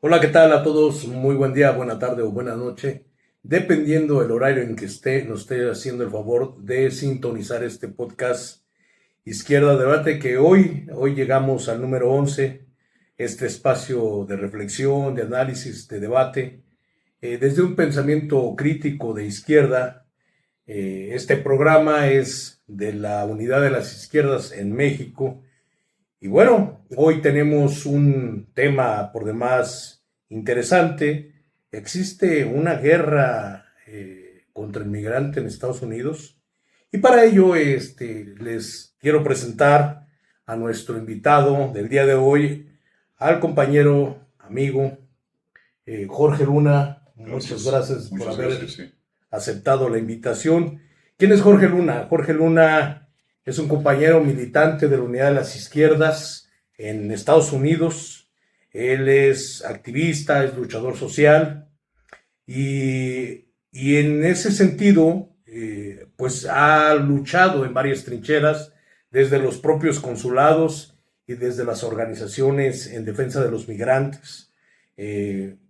Hola, ¿qué tal a todos? Muy buen día, buena tarde o buena noche, dependiendo del horario en que nos esté haciendo el favor de sintonizar este podcast Izquierda Debate, que hoy llegamos al número 11, este espacio de reflexión, de análisis, de debate, desde un pensamiento crítico de izquierda. Este programa es de la Unidad de las Izquierdas en México y bueno, hoy tenemos un tema por demás interesante. Existe una guerra contra el migrante en Estados Unidos y para ello les quiero presentar a nuestro invitado del día de hoy, al compañero, amigo Jorge Luna. Muchas Gracias, gracias por muchas haber gracias, sí. aceptado la invitación. ¿Quién es Jorge Luna? Jorge Luna es un compañero militante de la Unidad de las Izquierdas en Estados Unidos. Él es activista, es luchador social y en ese sentido, pues ha luchado en varias trincheras, desde los propios consulados y desde las organizaciones en defensa de los migrantes.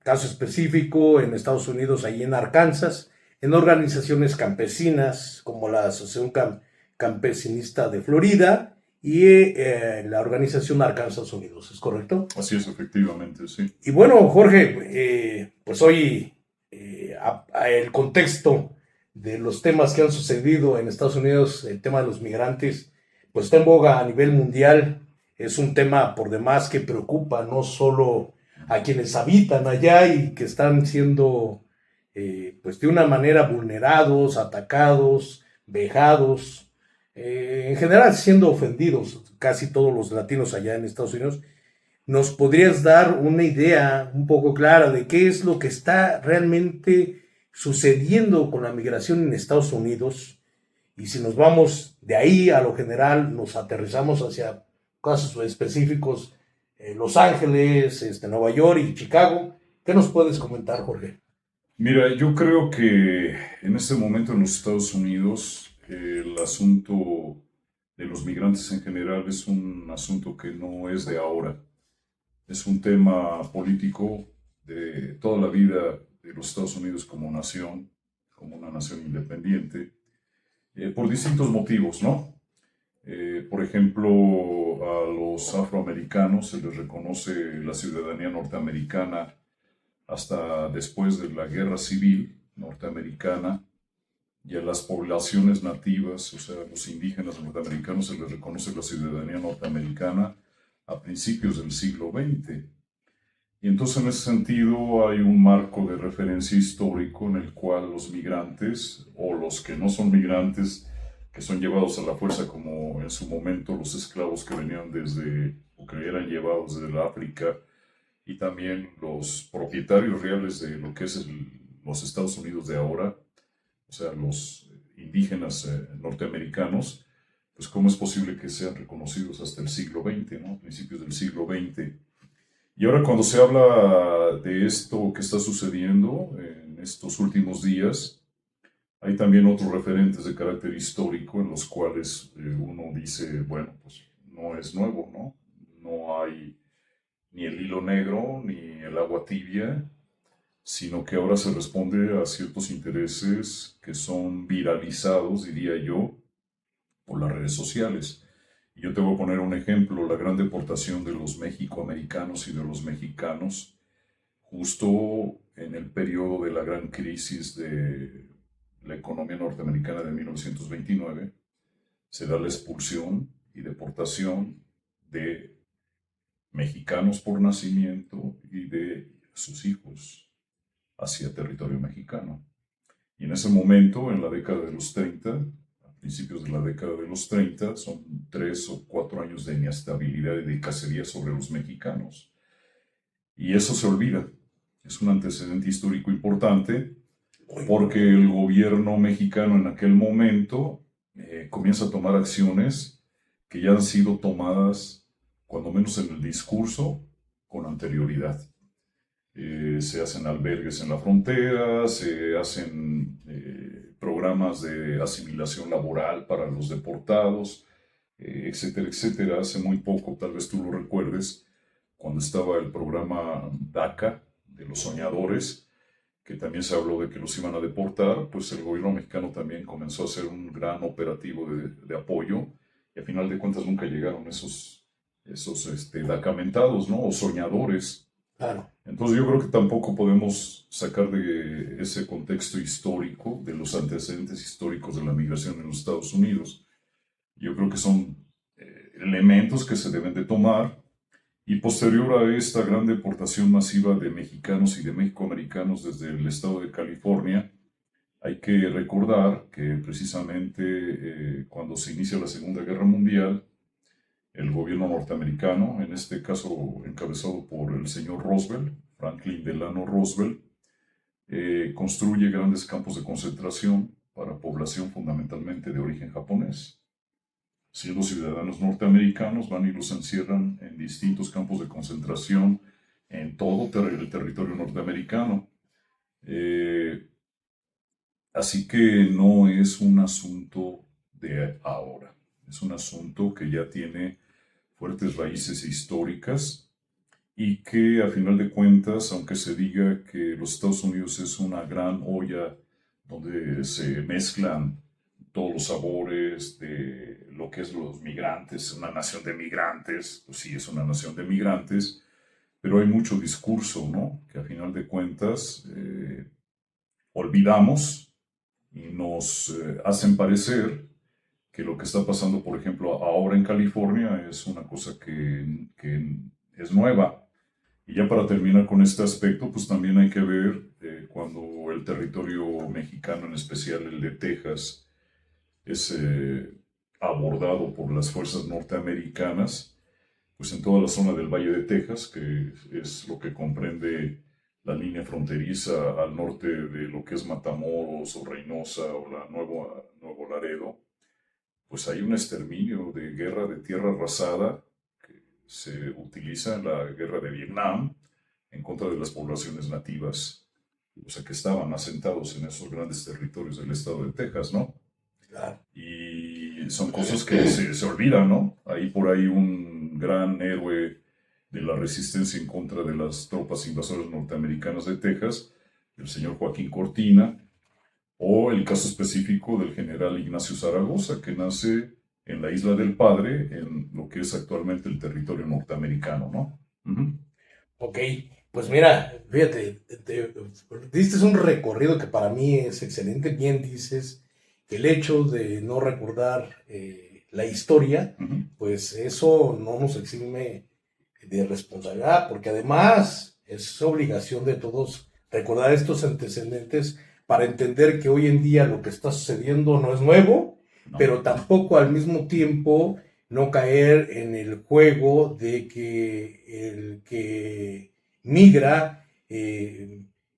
Caso específico en Estados Unidos, allí en Arkansas, en organizaciones campesinas como la Asociación Campesinista de Florida y la organización Arkansas Unidos, ¿es correcto? Así es, efectivamente, sí. Y bueno, Jorge, pues hoy el contexto de los temas que han sucedido en Estados Unidos, el tema de los migrantes, pues está en boga a nivel mundial. Es un tema por demás que preocupa no solo a quienes habitan allá y que están siendo, pues de una manera vulnerados, atacados, vejados, en general siendo ofendidos casi todos los latinos allá en Estados Unidos. ¿Nos podrías dar una idea un poco clara de qué es lo que está realmente sucediendo con la migración en Estados Unidos? Y si nos vamos de ahí a lo general, nos aterrizamos hacia casos específicos, Los Ángeles, Nueva York y Chicago. ¿Qué nos puedes comentar, Jorge? Mira, yo creo que en este momento en los Estados Unidos el asunto de los migrantes en general es un asunto que no es de ahora. Es un tema político de toda la vida de los Estados Unidos como nación, como una nación independiente, por distintos motivos, ¿no? Por ejemplo, a los afroamericanos se les reconoce la ciudadanía norteamericana hasta después de la Guerra Civil norteamericana, y a las poblaciones nativas, o sea, a los indígenas norteamericanos, se les reconoce la ciudadanía norteamericana a principios del siglo XX. Y entonces en ese sentido hay un marco de referencia histórico en el cual los migrantes o los que no son migrantes, que son llevados a la fuerza como en su momento los esclavos que venían desde o que eran llevados desde la África, y también los propietarios reales de lo que es los Estados Unidos de ahora, o sea, los indígenas norteamericanos, pues cómo es posible que sean reconocidos hasta el siglo XX, ¿no? Principios del siglo XX. Y ahora cuando se habla de esto que está sucediendo en estos últimos días, hay también otros referentes de carácter histórico en los cuales uno dice, bueno, pues no es nuevo, ¿no? No hay ni el hilo negro ni el agua tibia, sino que ahora se responde a ciertos intereses que son viralizados, diría yo, por las redes sociales. Y yo te voy a poner un ejemplo: la gran deportación de los mexicoamericanos y de los mexicanos, justo en el periodo de la gran crisis de la economía norteamericana de 1929, se da la expulsión y deportación de mexicanos por nacimiento y de sus hijos hacia territorio mexicano. Y en ese momento, en la década de los 30, a principios de la década de los 30, son 3 o 4 años de inestabilidad y de cacería sobre los mexicanos. Y eso se olvida. Es un antecedente histórico importante porque el gobierno mexicano en aquel momento comienza a tomar acciones que ya han sido tomadas, cuando menos en el discurso, con anterioridad. Se hacen albergues en la frontera, se hacen programas de asimilación laboral para los deportados, etcétera, etcétera. Hace muy poco, tal vez tú lo recuerdes, cuando estaba el programa DACA de los soñadores, que también se habló de que los iban a deportar, pues el gobierno mexicano también comenzó a hacer un gran operativo de apoyo, y a final de cuentas nunca llegaron esos dacamentados, ¿no? O soñadores. Claro. Entonces yo creo que tampoco podemos sacar de ese contexto histórico, de los antecedentes históricos de la migración en los Estados Unidos. Yo creo que son elementos que se deben de tomar, y posterior a esta gran deportación masiva de mexicanos y de mexicoamericanos desde el estado de California, hay que recordar que precisamente cuando se inicia la Segunda Guerra Mundial, el gobierno norteamericano, en este caso encabezado por el señor Roosevelt, Franklin Delano Roosevelt, construye grandes campos de concentración para población fundamentalmente de origen japonés. Siendo ciudadanos norteamericanos, van y los encierran en distintos campos de concentración en todo el territorio norteamericano. Así que no es un asunto de ahora, es un asunto que ya tiene fuertes raíces históricas, y que a final de cuentas, aunque se diga que los Estados Unidos es una gran olla donde se mezclan todos los sabores de lo que es los migrantes, una nación de migrantes, pues sí, es una nación de migrantes, pero hay mucho discurso, ¿no? Que a final de cuentas olvidamos y nos hacen parecer que lo que está pasando, por ejemplo, ahora en California es una cosa que es nueva. Y ya para terminar con este aspecto, pues también hay que ver cuando el territorio mexicano, en especial el de Texas, es abordado por las fuerzas norteamericanas, pues en toda la zona del Valle de Texas, que es lo que comprende la línea fronteriza al norte de lo que es Matamoros o Reynosa o Nuevo Laredo, pues hay un exterminio de guerra de tierra arrasada que se utiliza en la guerra de Vietnam en contra de las poblaciones nativas, o sea, que estaban asentados en esos grandes territorios del estado de Texas, ¿no? Claro. Y son cosas que se olvidan, ¿no? Hay por ahí un gran héroe de la resistencia en contra de las tropas invasoras norteamericanas de Texas, el señor Joaquín Cortina, o el caso específico del general Ignacio Zaragoza, que nace en la Isla del Padre, en lo que es actualmente el territorio norteamericano, ¿no? Uh-huh. Ok, pues mira, fíjate, diste un recorrido que para mí es excelente. Bien dices que el hecho de no recordar la historia, Uh-huh. pues eso no nos exime de responsabilidad, porque además es obligación de todos recordar estos antecedentes para entender que hoy en día lo que está sucediendo no es nuevo, No. pero tampoco al mismo tiempo no caer en el juego de que el que migra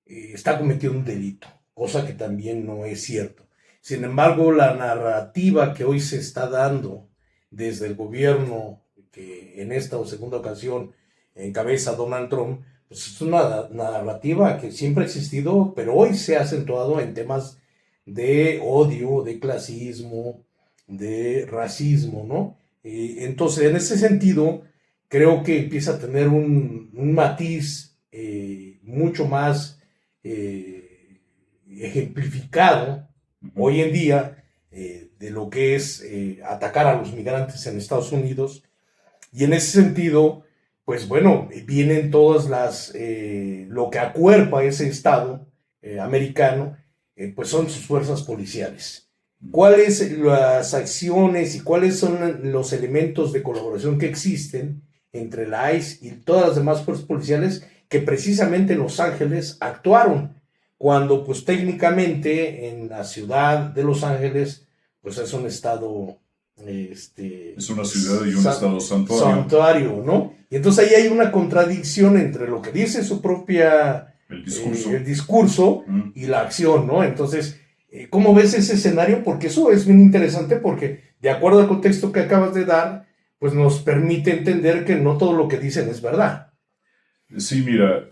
está cometiendo un delito, cosa que también no es cierto. Sin embargo, la narrativa que hoy se está dando desde el gobierno que en esta o segunda ocasión encabeza Donald Trump, pues es una narrativa que siempre ha existido, pero hoy se ha acentuado en temas de odio, de clasismo, de racismo, ¿no? Entonces, en ese sentido, creo que empieza a tener un matiz mucho más ejemplificado hoy en día de lo que es atacar a los migrantes en Estados Unidos. Y en ese sentido, pues bueno, vienen todas lo que acuerpa ese Estado americano, pues son sus fuerzas policiales. ¿Cuáles las acciones y cuáles son los elementos de colaboración que existen entre la ICE y todas las demás fuerzas policiales que precisamente en Los Ángeles actuaron? Cuando pues técnicamente en la ciudad de Los Ángeles pues es un estado es una ciudad y un estado santuario, ¿no? Y entonces ahí hay una contradicción entre lo que dice su propia el discurso y la acción, ¿no? Entonces, ¿cómo ves ese escenario? Porque eso es bien interesante, porque de acuerdo al contexto que acabas de dar, pues nos permite entender que no todo lo que dicen es verdad. Sí, mira,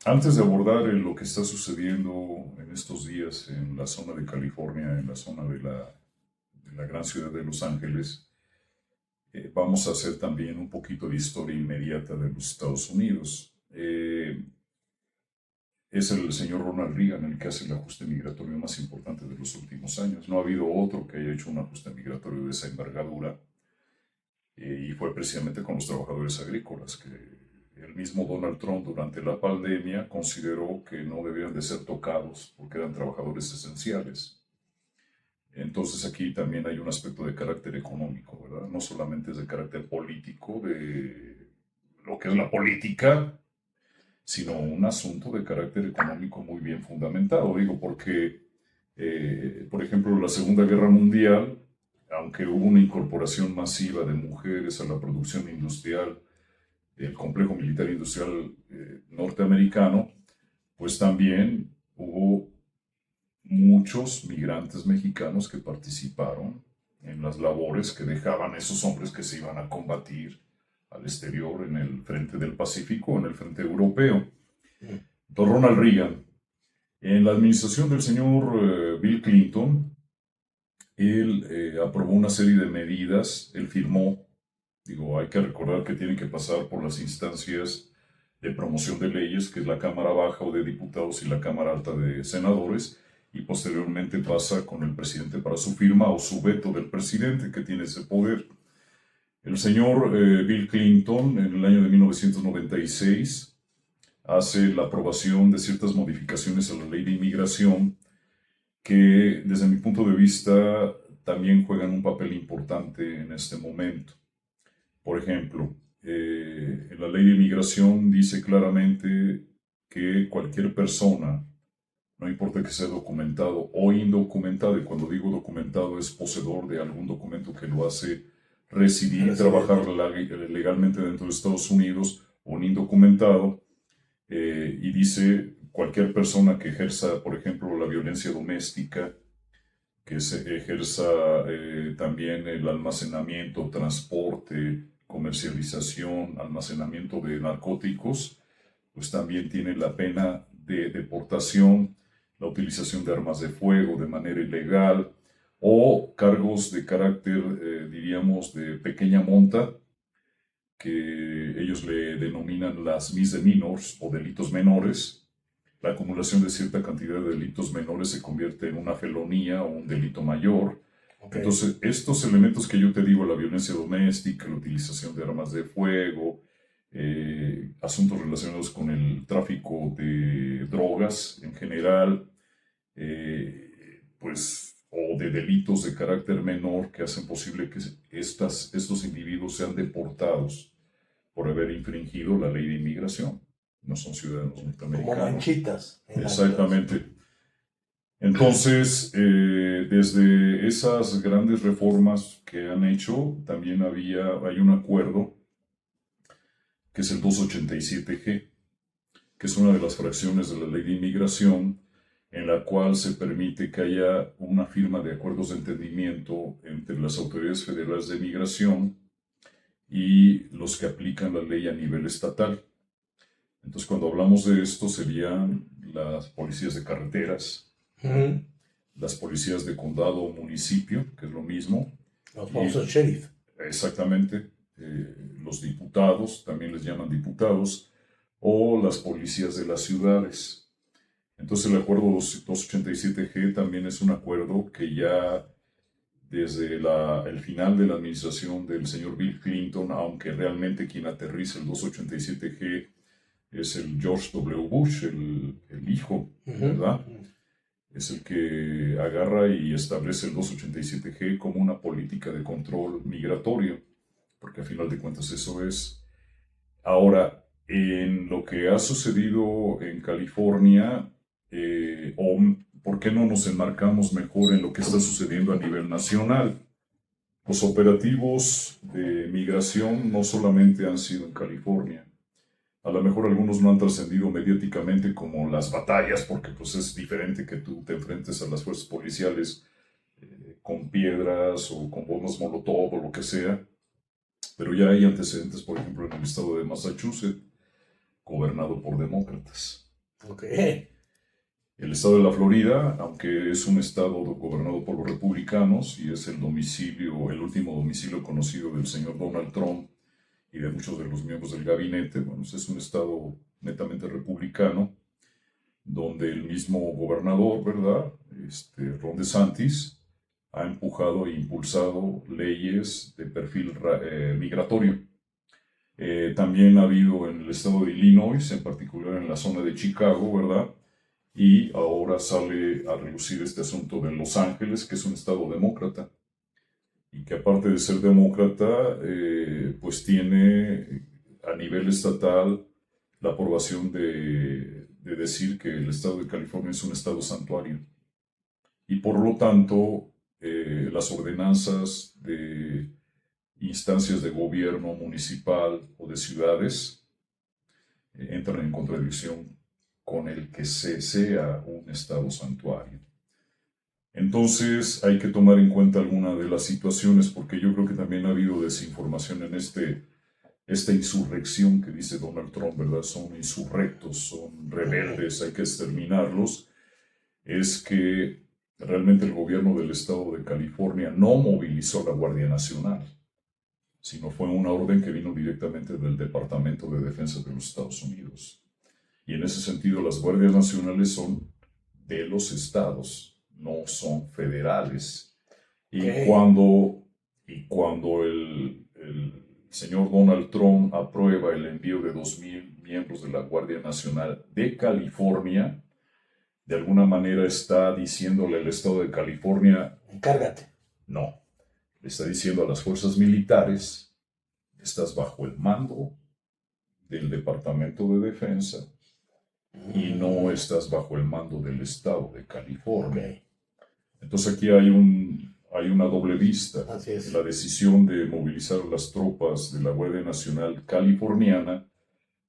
antes de abordar lo que está sucediendo en estos días en la zona de California, en la zona de la gran ciudad de Los Ángeles, vamos a hacer también un poquito de historia inmediata de los Estados Unidos. Es el señor Ronald Reagan el que hace el ajuste migratorio más importante de los últimos años. No ha habido otro que haya hecho un ajuste migratorio de esa envergadura, y fue precisamente con los trabajadores agrícolas, que el mismo Donald Trump durante la pandemia consideró que no debían de ser tocados porque eran trabajadores esenciales. Entonces aquí también hay un aspecto de carácter económico, ¿verdad? No solamente es de carácter político, de lo que es la política, sino un asunto de carácter económico muy bien fundamentado. Digo, porque, por ejemplo, la Segunda Guerra Mundial, aunque hubo una incorporación masiva de mujeres a la producción industrial del complejo militar industrial norteamericano, pues también hubo muchos migrantes mexicanos que participaron en las labores que dejaban esos hombres que se iban a combatir al exterior en el frente del Pacífico, en el frente europeo. Don Ronald Reagan, en la administración del señor Bill Clinton, él aprobó una serie de medidas, él firmó, digo, hay que recordar que tienen que pasar por las instancias de promoción de leyes, que es la Cámara Baja o de Diputados y la Cámara Alta de Senadores, y posteriormente pasa con el presidente para su firma o su veto del presidente, que tiene ese poder. El señor Bill Clinton, en el año de 1996, hace la aprobación de ciertas modificaciones a la ley de inmigración que, desde mi punto de vista, también juegan un papel importante en este momento. Por ejemplo, en la ley de inmigración dice claramente que cualquier persona, no importa que sea documentado o indocumentado, y cuando digo documentado es poseedor de algún documento que lo hace residir y trabajar legalmente dentro de Estados Unidos, o un indocumentado, y dice cualquier persona que ejerza, por ejemplo, la violencia doméstica, que se ejerza también el almacenamiento, transporte, comercialización, almacenamiento de narcóticos, pues también tiene la pena de deportación, la utilización de armas de fuego de manera ilegal, o cargos de carácter, diríamos, de pequeña monta, que ellos le denominan las misdemeanors o delitos menores. La acumulación de cierta cantidad de delitos menores se convierte en una felonía o un delito mayor. Okay. Entonces, estos elementos que yo te digo, la violencia doméstica, la utilización de armas de fuego, asuntos relacionados con el tráfico de drogas en general, o de delitos de carácter menor que hacen posible que estos individuos sean deportados por haber infringido la ley de inmigración. No son ciudadanos norteamericanos. Como manchitas. Exactamente. Entonces, desde esas grandes reformas que han hecho, también hay un acuerdo que es el 287G, que es una de las fracciones de la ley de inmigración, en la cual se permite que haya una firma de acuerdos de entendimiento entre las autoridades federales de migración y los que aplican la ley a nivel estatal. Entonces, cuando hablamos de esto, serían las policías de carreteras, las policías de condado o municipio, que es lo mismo. Los famosos sheriff. Exactamente. Los diputados, también les llaman diputados, o las policías de las ciudades. Entonces, el acuerdo 287G también es un acuerdo que ya desde el final de la administración del señor Bill Clinton, aunque realmente quien aterriza el 287G es el George W. Bush, el hijo, ¿verdad? Es el que agarra y establece el 287G como una política de control migratorio, porque a final de cuentas eso es. Ahora, en lo que ha sucedido en California, o por qué no nos enmarcamos mejor en lo que está sucediendo a nivel nacional. Los operativos de migración no solamente han sido en California. A lo mejor algunos no han trascendido mediáticamente como las batallas, porque pues es diferente que tú te enfrentes a las fuerzas policiales con piedras o con bombas molotov o lo que sea. Pero ya hay antecedentes, por ejemplo, en el estado de Massachusetts, gobernado por demócratas. Okay. El estado de la Florida, aunque es un estado gobernado por los republicanos y es el domicilio, el último domicilio conocido del señor Donald Trump y de muchos de los miembros del gabinete, bueno, es un estado netamente republicano, donde el mismo gobernador, ¿verdad? Ron DeSantis, ha empujado e impulsado leyes de perfil migratorio. También ha habido en el estado de Illinois, en particular en la zona de Chicago, ¿verdad? Y ahora sale a relucir este asunto de Los Ángeles, que es un estado demócrata, y que aparte de ser demócrata, pues tiene a nivel estatal la aprobación de decir que el estado de California es un estado santuario. Y por lo tanto, las ordenanzas de instancias de gobierno municipal o de ciudades entran en contradicción con el que sea un estado santuario. Entonces hay que tomar en cuenta alguna de las situaciones, porque yo creo que también ha habido desinformación en esta insurrección que dice Donald Trump, ¿verdad? Son insurrectos, son rebeldes, hay que exterminarlos. Es que realmente el gobierno del estado de California no movilizó a la Guardia Nacional, sino fue una orden que vino directamente del Departamento de Defensa de los Estados Unidos. Y en ese sentido las Guardias Nacionales son de los estados, no son federales. Y cuando el señor Donald Trump aprueba el envío de 2,000 miembros de la Guardia Nacional de California, de alguna manera está diciéndole al estado de California, encárgate. No, le está diciendo a las fuerzas militares, estás bajo el mando del Departamento de Defensa y no estás bajo el mando del estado de California. Okay. Entonces aquí hay una doble vista. Así es. La decisión de movilizar las tropas de la Guardia Nacional californiana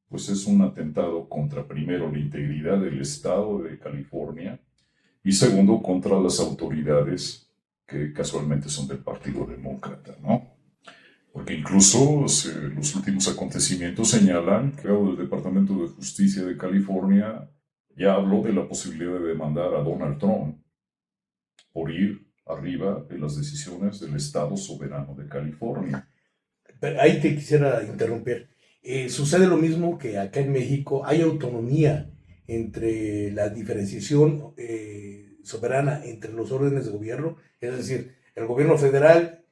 pues es un atentado contra, primero, la integridad del estado de California y segundo, contra las autoridades que casualmente son del Partido Demócrata, ¿no? Porque incluso los últimos acontecimientos señalan que el Departamento de Justicia de California ya habló de la posibilidad de demandar a Donald Trump por ir arriba de las decisiones del Estado soberano de California. Pero ahí te quisiera interrumpir. Sucede lo mismo que acá en México. Hay autonomía entre la diferenciación soberana entre los órdenes de gobierno. Es decir, el gobierno federal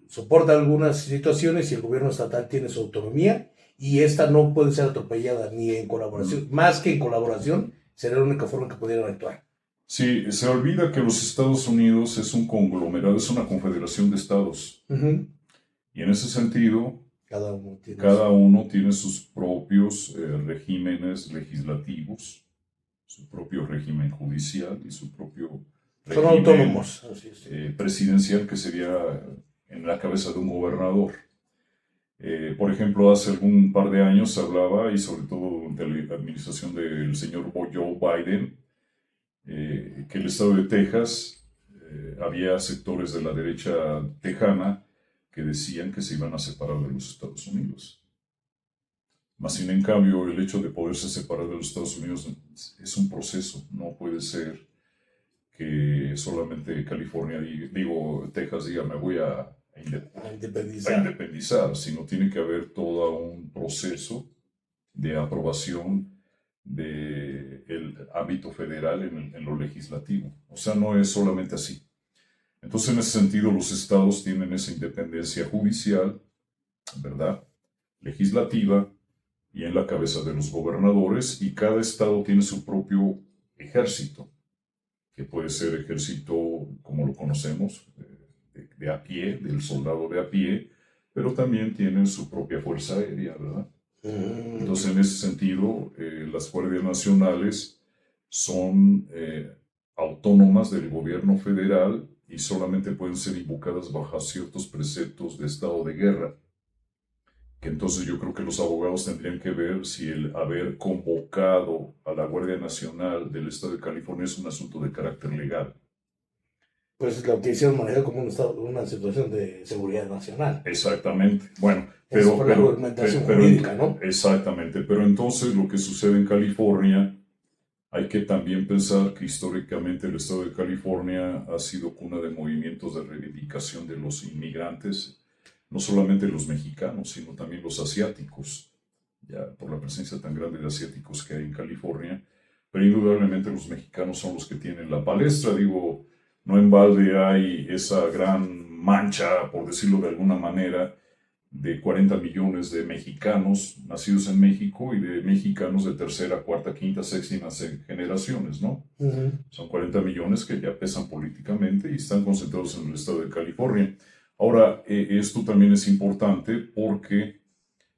soporta algunas situaciones y el gobierno estatal tiene su autonomía y esta no puede ser atropellada ni en colaboración, más que en colaboración, sería la única forma que pudieran actuar. Sí, se olvida que los Estados Unidos es un conglomerado, es una confederación de estados. Y en ese sentido, cada uno tiene sus propios regímenes legislativos, su propio régimen judicial y su propio régimen autónomos. Presidencial, que sería en la cabeza de un gobernador. Por ejemplo, hace algún par de años se hablaba, y sobre todo durante la administración del señor Joe Biden, que el estado de Texas, había sectores de la derecha tejana que decían que se iban a separar de los Estados Unidos. Más sin en cambio, el hecho de poderse separar de los Estados Unidos es un proceso. No puede ser que solamente Texas diga me voy a independizar, sino tiene que haber todo un proceso de aprobación del ámbito federal en lo legislativo. O sea, no es solamente así. Entonces, en ese sentido, los estados tienen esa independencia judicial, ¿verdad?, legislativa, y en la cabeza de los gobernadores, y cada estado tiene su propio ejército, que puede ser ejército como lo conocemos, de a pie, del soldado de a pie, pero también tienen su propia fuerza aérea, ¿verdad? Entonces, en ese sentido, las guardias nacionales son autónomas del gobierno federal y solamente pueden ser invocadas bajo ciertos preceptos de estado de guerra. Que entonces yo creo que los abogados tendrían que ver si el haber convocado a la Guardia Nacional del Estado de California es un asunto de carácter legal. Pues lo que hicieron manejar como una situación de seguridad nacional. Exactamente. Bueno, pero la argumentación jurídica, ¿no? Exactamente. Pero entonces lo que sucede en California, Hay que también pensar que históricamente el estado de California ha sido cuna de movimientos de reivindicación de los inmigrantes, no solamente los mexicanos, sino también los asiáticos, ya por la presencia tan grande de asiáticos que hay en California, pero indudablemente los mexicanos son los que tienen la palestra, digo, no en balde hay esa gran mancha, por decirlo de alguna manera, de 40 millones de mexicanos nacidos en México y de mexicanos de tercera, cuarta, quinta, sexta generaciones, ¿no? Ujú. Son 40 millones que ya pesan políticamente y están concentrados en el estado de California. Ahora, esto también es importante porque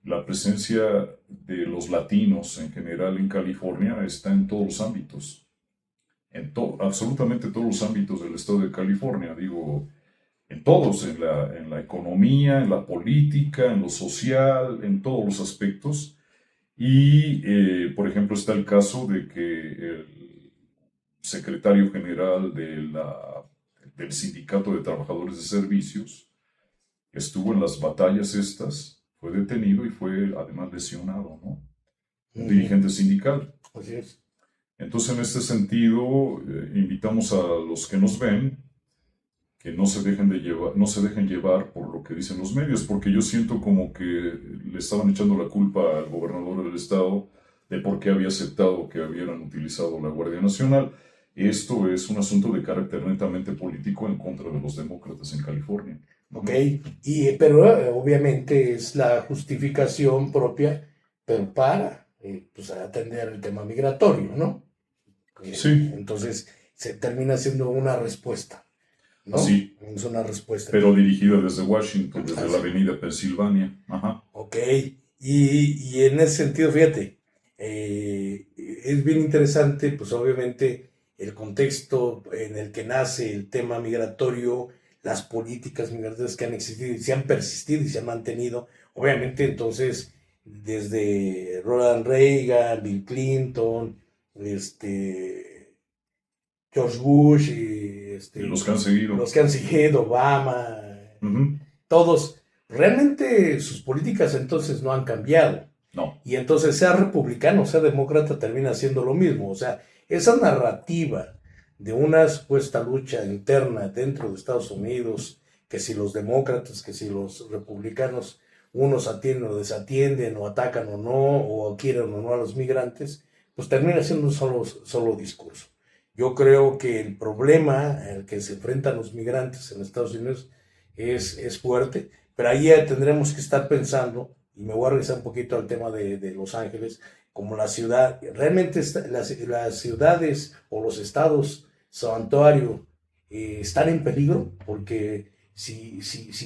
la presencia de los latinos en general en California está en todos los ámbitos, absolutamente todos los ámbitos del estado de California, digo, en todos, en la economía, en la política, en lo social, en todos los aspectos. Y, por ejemplo, está el caso de que el secretario general del Sindicato de Trabajadores de Servicios estuvo en las batallas estas, fue detenido y fue además lesionado, ¿no? Un dirigente sindical. Así es. Entonces, en este sentido, invitamos a los que nos ven que no se dejen no se dejen llevar por lo que dicen los medios, porque yo siento como que le estaban echando la culpa al gobernador del estado de por qué había aceptado que hubieran utilizado la Guardia Nacional. Esto es un asunto de carácter netamente político en contra de los demócratas en California. Ok, pero obviamente es la justificación propia, pero para pues, atender el tema migratorio, ¿no? Sí, Entonces se termina siendo una respuesta, ¿no? así, Es una respuesta. pero dirigida desde Washington, desde la Así. avenida Pensilvania. Ajá. Ok, y en ese sentido, fíjate, es bien interesante, pues obviamente el contexto en el que nace el tema migratorio, las políticas migratorias que han existido y se han persistido y se han mantenido, obviamente entonces desde Ronald Reagan, Bill Clinton, George Bush y Y los que han seguido. los que han seguido, Obama, Ujú. todos, realmente sus políticas entonces no han cambiado. No, Y entonces sea republicano, sea demócrata, termina siendo lo mismo. O sea, esa narrativa de una supuesta lucha interna dentro de Estados Unidos, que si los demócratas, que si los republicanos, unos atienden o desatienden, o atacan o no, o quieren o no a los migrantes, pues termina siendo un solo discurso. Yo creo que el problema al que se enfrentan los migrantes en Estados Unidos es fuerte, pero ahí ya tendremos que estar pensando, y me voy a regresar un poquito al tema de Los Ángeles, como la ciudad, realmente las ciudades o los estados santuario están en peligro, porque si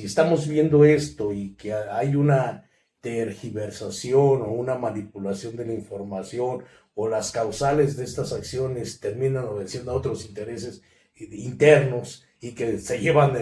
estamos viendo esto y que hay una tergiversación o una manipulación de la información o las causales de estas acciones terminan obedeciendo a otros intereses internos y que se llevan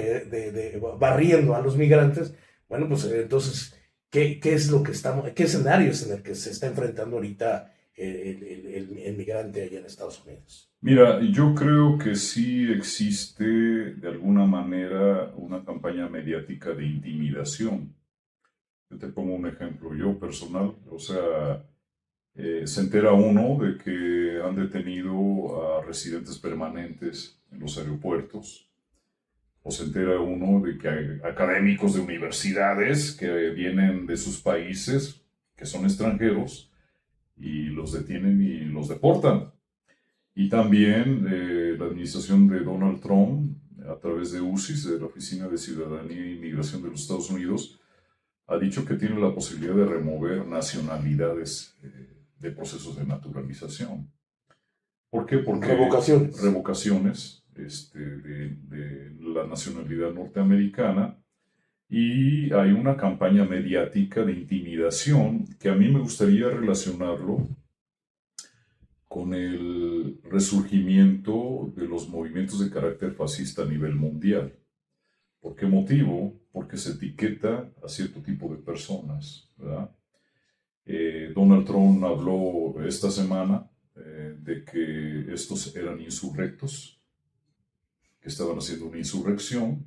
barriendo a los migrantes, bueno, pues entonces, ¿qué es lo que estamos, qué escenario es en el que se está enfrentando ahorita el migrante allá en Estados Unidos? mira, yo creo que sí existe de alguna manera una campaña mediática de intimidación. Yo te pongo un ejemplo, yo personal, o sea, se entera uno de que han detenido a residentes permanentes en los aeropuertos, o se entera uno de que hay académicos de universidades que vienen de sus países, que son extranjeros, y los detienen y los deportan. Y también la administración de Donald Trump, a través de UCIS, de la Oficina de Ciudadanía e Inmigración de los Estados Unidos, ha dicho que tiene la posibilidad de remover nacionalidades de procesos de naturalización. ¿Por qué? Porque revocaciones de la nacionalidad norteamericana, y hay una campaña mediática de intimidación que a mí me gustaría relacionarlo con el resurgimiento de los movimientos de carácter fascista a nivel mundial. ¿Por qué motivo? Porque se etiqueta a cierto tipo de personas, ¿verdad? Donald Trump habló esta semana de que estos eran insurrectos, que estaban haciendo una insurrección,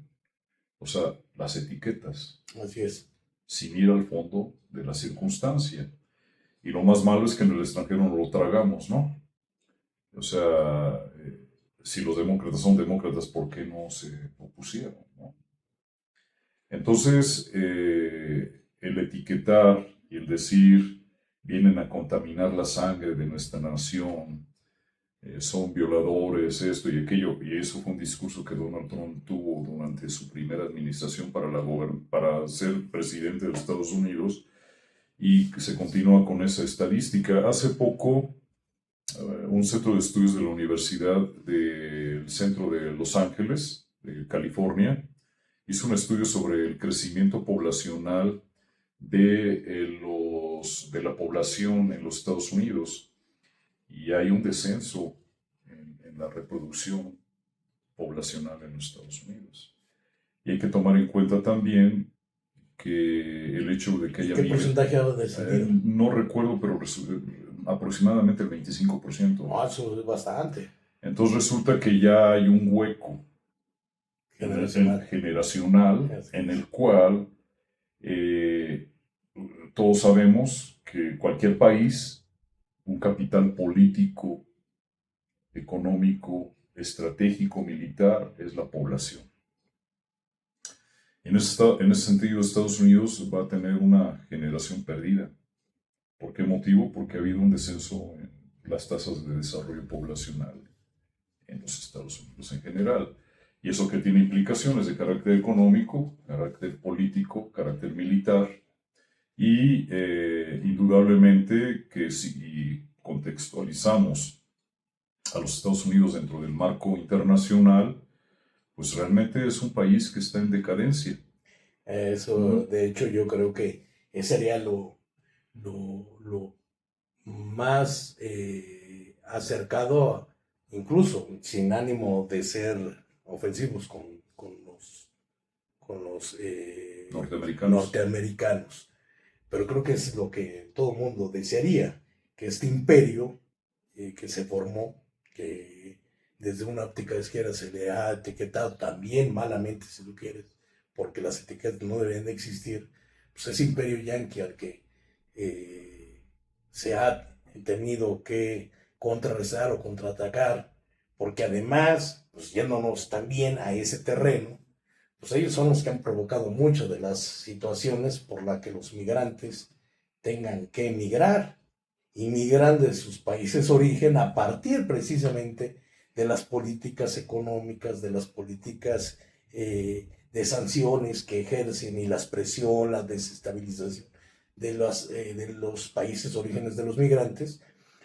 o sea, las etiquetas. Así es. Sin ir al fondo de la circunstancia. Y lo más malo es que en el extranjero no lo tragamos, ¿no? O sea, si los demócratas son demócratas, ¿por qué no se opusieron, ¿no? Entonces, el etiquetar y el decir, vienen a contaminar la sangre de nuestra nación, son violadores, esto y aquello, y eso fue un discurso que Donald Trump tuvo durante su primera administración para ser presidente de los Estados Unidos, y se continúa con esa estadística. Hace poco, un centro de estudios de la Universidad del Centro de Los Ángeles, de California, hizo un estudio sobre el crecimiento poblacional de la población en los Estados Unidos, y hay un descenso en la reproducción poblacional en los Estados Unidos. Y hay que tomar en cuenta también que el hecho de que ¿Y haya qué porcentaje ha descendido? no recuerdo, pero aproximadamente el 25%. Ah, eso es bastante. Entonces resulta que ya hay un hueco generacional en el cual todos sabemos que cualquier país, un capital político, económico, estratégico, militar, es la población. En ese sentido, Estados Unidos va a tener una generación perdida. ¿Por qué motivo? Porque ha habido un descenso en las tasas de desarrollo poblacional en los Estados Unidos en general. Y eso que tiene implicaciones de carácter económico, carácter político, carácter militar. Y indudablemente que si contextualizamos a los Estados Unidos dentro del marco internacional, pues realmente es un país que está en decadencia. Eso, de hecho, yo creo que ese sería lo más acercado, incluso sin ánimo de ser ofensivos con los norteamericanos. Pero creo que es lo que todo mundo desearía, que este imperio que se formó, que desde una óptica de izquierda se le ha etiquetado también malamente, si tú quieres, porque las etiquetas no deben de existir, pues ese imperio yanqui al que se ha tenido que contrarrestar o contraatacar, porque además, pues yéndonos también a ese terreno, pues ellos son los que han provocado muchas de las situaciones por las que los migrantes tengan que emigrar y migran de sus países de origen a partir precisamente de las políticas económicas, de las políticas de sanciones que ejercen y las presión, la desestabilización de los países orígenes de los migrantes,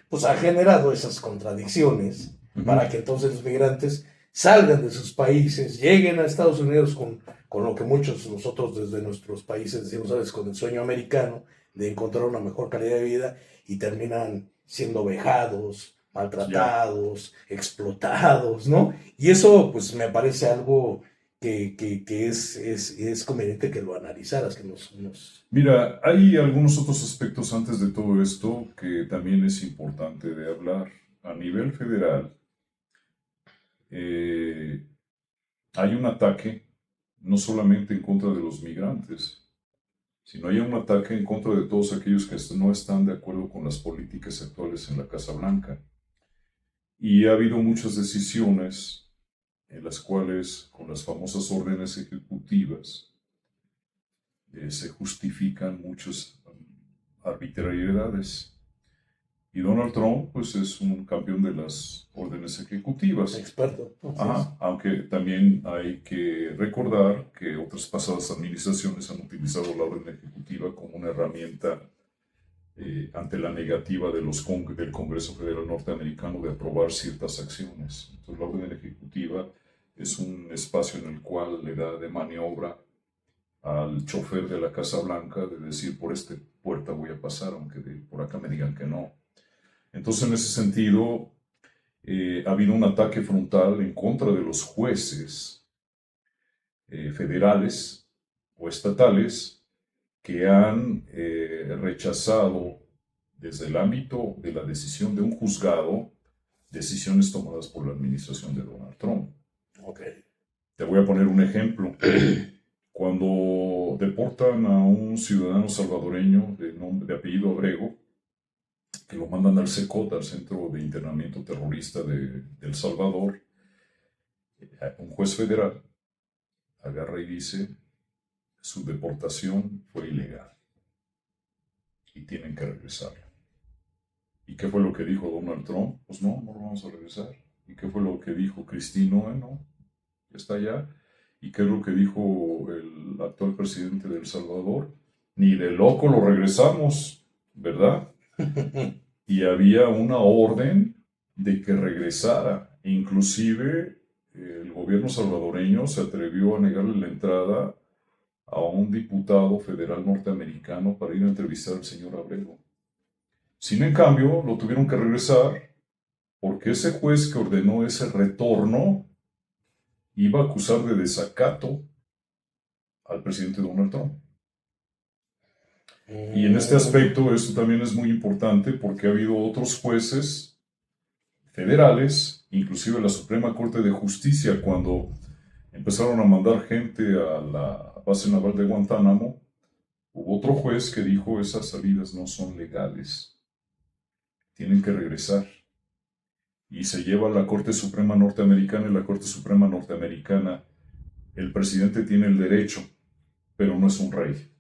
pues ha generado esas contradicciones para que entonces los migrantes salgan de sus países, lleguen a Estados Unidos con lo que muchos nosotros desde nuestros países decimos, ¿sabes? Con el sueño americano de encontrar una mejor calidad de vida, y terminan siendo vejados, maltratados, explotados, ¿no? Y eso pues me parece algo que es conveniente que lo analizaras, que nos... Mira, hay algunos otros aspectos antes de todo esto que también es importante de hablar. A nivel federal, hay un ataque no solamente en contra de los migrantes, sino hay un ataque en contra de todos aquellos que no están de acuerdo con las políticas actuales en la Casa Blanca. Y ha habido muchas decisiones en las cuales, con las famosas órdenes ejecutivas, se justifican muchas arbitrariedades. Y Donald Trump, pues, es un campeón de las órdenes ejecutivas. Experto. Ajá, aunque también hay que recordar que otras pasadas administraciones han utilizado la orden ejecutiva como una herramienta ante la negativa del Congreso Federal Norteamericano de aprobar ciertas acciones. Entonces, la orden ejecutiva es un espacio en el cual le da de maniobra al chofer de la Casa Blanca de decir, por esta puerta voy a pasar, aunque por acá me digan que no. Entonces, en ese sentido, ha habido un ataque frontal en contra de los jueces federales o estatales que han rechazado desde el ámbito de la decisión de un juzgado decisiones tomadas por la administración de Donald Trump. Okay. Te voy a poner un ejemplo. Cuando deportan a un ciudadano salvadoreño de apellido Abrego, que lo mandan al CECOT, al Centro de Internamiento Terrorista de El Salvador, un juez federal agarra y dice, su deportación fue ilegal y tienen que regresar. ¿Y qué fue lo que dijo Donald Trump? Pues no, no lo vamos a regresar. ¿Y qué fue lo que dijo Christine? No, ya está allá. ¿Y qué es lo que dijo el actual presidente de El Salvador? Ni de loco lo regresamos, ¿verdad? Y había una orden de que regresara. Inclusive el gobierno salvadoreño se atrevió a negarle la entrada a un diputado federal norteamericano para ir a entrevistar al señor Abrego. Sin en cambio, lo tuvieron que regresar porque ese juez que ordenó ese retorno iba a acusar de desacato al presidente Donald Trump. Y en este aspecto esto también es muy importante porque ha habido otros jueces federales, inclusive la Suprema Corte de Justicia, cuando empezaron a mandar gente a la base naval de Guantánamo, hubo otro juez que dijo esas salidas no son legales, tienen que regresar. Y se lleva a la Corte Suprema Norteamericana, y la Corte Suprema Norteamericana, el presidente tiene el derecho, pero no es un rey.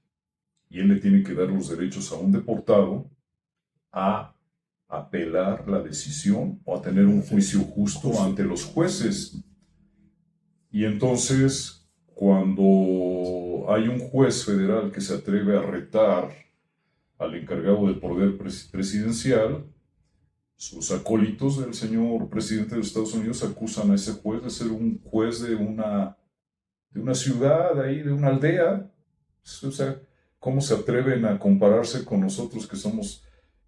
Y él le tiene que dar los derechos a un deportado a apelar la decisión o a tener un juicio justo ante los jueces. Y entonces, cuando hay un juez federal que se atreve a retar al encargado del poder presidencial, sus acólitos del señor presidente de Estados Unidos acusan a ese juez de ser un juez de una ciudad, ahí, de una aldea. O sea, ¿cómo se atreven a compararse con nosotros que somos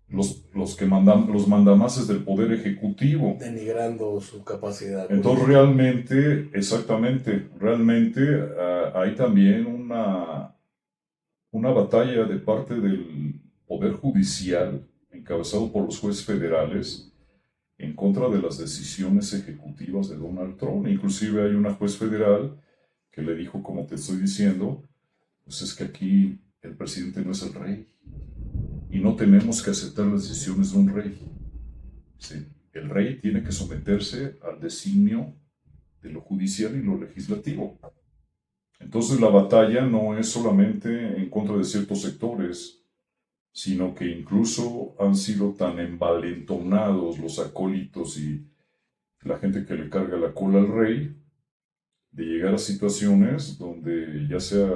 los que los mandamases del poder ejecutivo? Denigrando su capacidad. Entonces realmente, exactamente, realmente hay también una batalla de parte del poder judicial encabezado por los jueces federales en contra de las decisiones ejecutivas de Donald Trump. Inclusive hay una juez federal que le dijo, como te estoy diciendo, pues es que aquí el presidente no es el rey y no tenemos que aceptar las decisiones de un rey. ¿Sí? El rey tiene que someterse al designio de lo judicial y lo legislativo. Entonces la batalla no es solamente en contra de ciertos sectores, sino que incluso han sido tan envalentonados los acólitos y la gente que le carga la cola al rey, de llegar a situaciones donde ya sea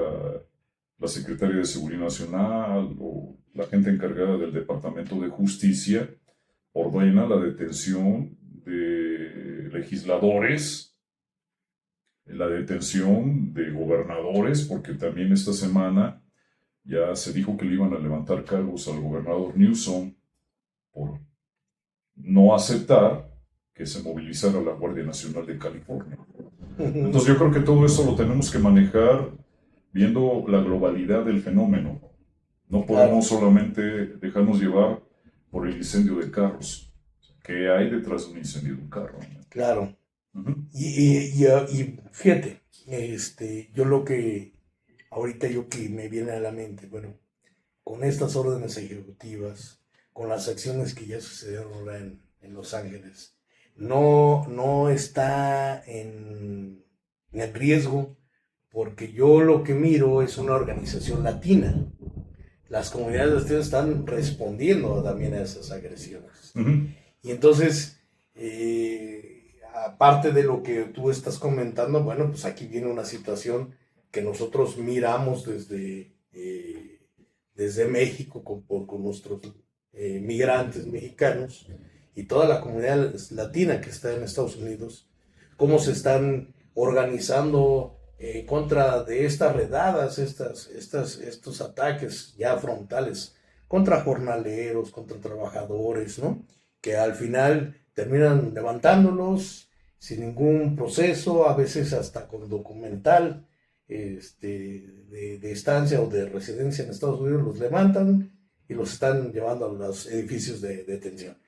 la Secretaría de Seguridad Nacional o la gente encargada del Departamento de Justicia ordena la detención de legisladores, la detención de gobernadores, porque también esta semana ya se dijo que le iban a levantar cargos al gobernador Newsom por no aceptar que se movilizara la Guardia Nacional de California. Entonces yo creo que todo eso lo tenemos que manejar viendo la globalidad del fenómeno. No podemos solamente dejarnos llevar por el incendio de carros. ¿Qué hay detrás de un incendio de un carro? Claro. Y fíjate, yo lo que ahorita que me viene a la mente, bueno, con estas órdenes ejecutivas, con las acciones que ya sucedieron ahora en Los Ángeles, no está en riesgo, porque yo lo que miro es una organización latina. Las comunidades latinas están respondiendo también a esas agresiones. Y entonces, aparte de lo que tú estás comentando, bueno, pues aquí viene una situación que nosotros miramos desde México con nuestros migrantes mexicanos y toda la comunidad latina que está en Estados Unidos, cómo se están organizando contra de estas redadas, estos ataques ya frontales contra jornaleros, contra trabajadores, ¿no? Que al final terminan levantándolos sin ningún proceso, a veces hasta con documental de estancia o de residencia en Estados Unidos, los levantan y los están llevando a los edificios de detención.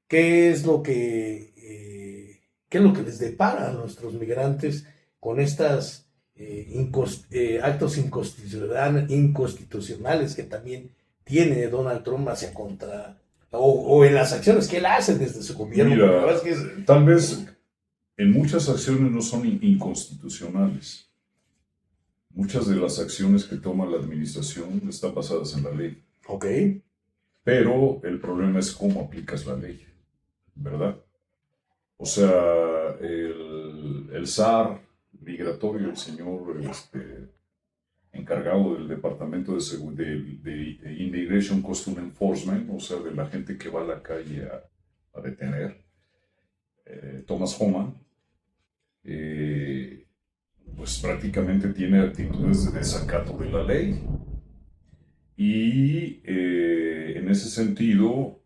¿Qué es lo que les depara a nuestros migrantes con estas actos inconstitucionales que también tiene Donald Trump hacia contra o en las acciones que él hace desde su gobierno. Mira, la verdad es que es, tal vez en muchas acciones no son inconstitucionales. Muchas de las acciones que toma la administración están basadas en la ley. ok, Pero el problema es cómo aplicas la ley, ¿verdad? O sea, el SAR migratorio, el señor encargado del Departamento de Immigration Custom Enforcement, o sea, de la gente que va a la calle a detener, Thomas Homan, pues prácticamente tiene actitudes de desacato de la ley. Y en ese sentido,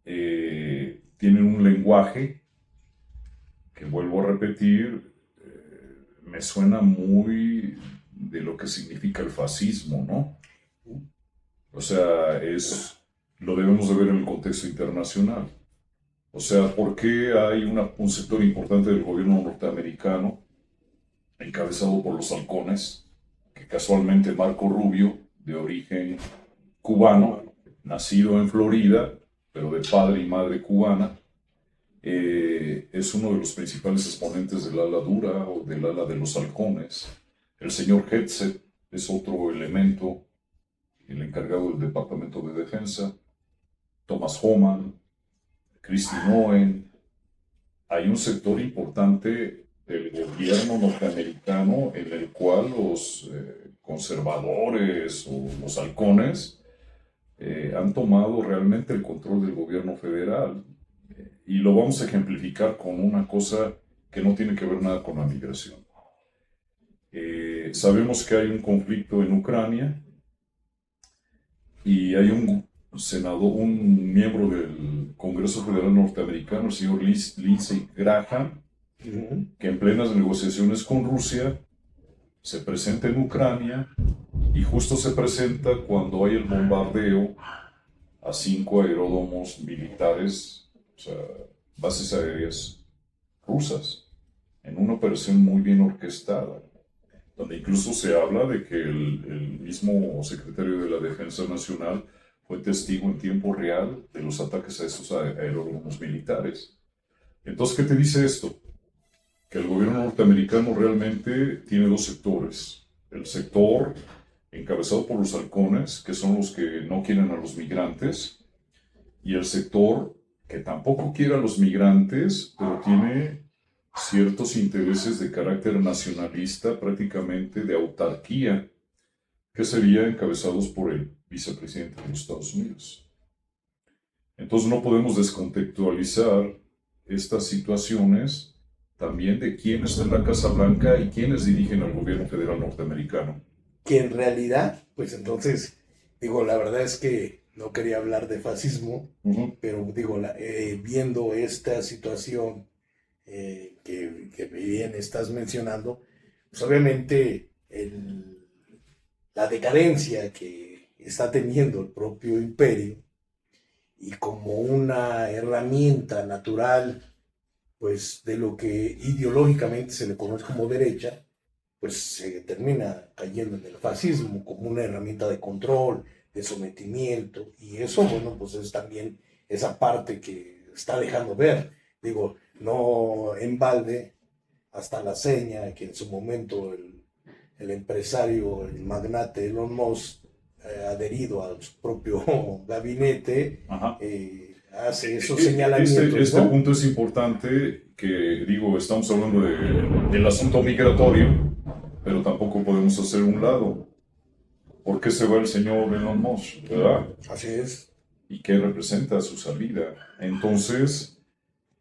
tienen un lenguaje que, vuelvo a repetir, me suena muy de lo que significa el fascismo, ¿no? O sea, lo debemos de ver en el contexto internacional. O sea, ¿por qué hay un sector importante del gobierno norteamericano, encabezado por los halcones, que casualmente Marco Rubio, de origen cubano, nacido en Florida, pero de padre y madre cubana, es uno de los principales exponentes del ala dura o del ala de los halcones? El señor Hegseth es otro elemento, el encargado del Departamento de Defensa, Thomas Homan, Kristi Noem. Hay un sector importante del gobierno norteamericano en el cual los conservadores o los halcones han tomado realmente el control del gobierno federal. Y lo vamos a ejemplificar con una cosa que no tiene que ver nada con la migración. Sabemos que hay un conflicto en Ucrania y hay un miembro del Congreso Federal norteamericano, el señor Lindsey Graham, que en plenas negociaciones con Rusia se presenta en Ucrania y justo se presenta cuando hay el bombardeo a 5 aeródromos militares, o sea, bases aéreas rusas, en una operación muy bien orquestada, donde incluso se habla de que el mismo secretario de la Defensa Nacional fue testigo en tiempo real de los ataques a esos aeródromos militares. Entonces, ¿qué te dice esto? Que el gobierno norteamericano realmente tiene dos sectores. El sector encabezado por los halcones, que son los que no quieren a los migrantes, y el sector que tampoco quiere a los migrantes, pero tiene ciertos intereses de carácter nacionalista, prácticamente de autarquía, que serían encabezados por el vicepresidente de los Estados Unidos. Entonces no podemos descontextualizar estas situaciones también de quién está en la Casa Blanca y quiénes dirigen al gobierno federal norteamericano. que en realidad, pues entonces, digo, la verdad es que no quería hablar de fascismo, pero digo, viendo esta situación que bien estás mencionando, pues obviamente la decadencia que está teniendo el propio imperio y como una herramienta natural, pues de lo que ideológicamente se le conoce como derecha, pues se termina cayendo en el fascismo como una herramienta de control, de sometimiento, y eso, bueno, pues es también esa parte que está dejando ver. Digo, no en balde, hasta la seña que en su momento el empresario, el magnate Elon Musk, adherido a su propio gabinete, hace esos señalamientos. Este ¿no? punto es importante, que digo, estamos hablando del asunto migratorio, pero tampoco podemos hacer un lado. ¿Por qué se va el señor Elon Musk, verdad? Así es. ¿Y qué representa su salida? Entonces,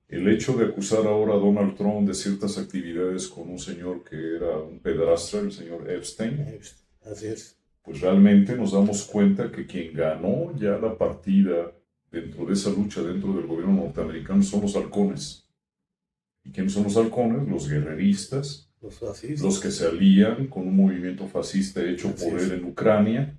el hecho de acusar ahora a Donald Trump de ciertas actividades con un señor que era un pedrastra, el señor Epstein, así es, pues realmente nos damos cuenta que quien ganó ya la partida dentro de esa lucha, dentro del gobierno norteamericano, son los halcones. ¿Y quiénes son los halcones? Los guerreristas, los que se alían con un movimiento fascista hecho por él en Ucrania,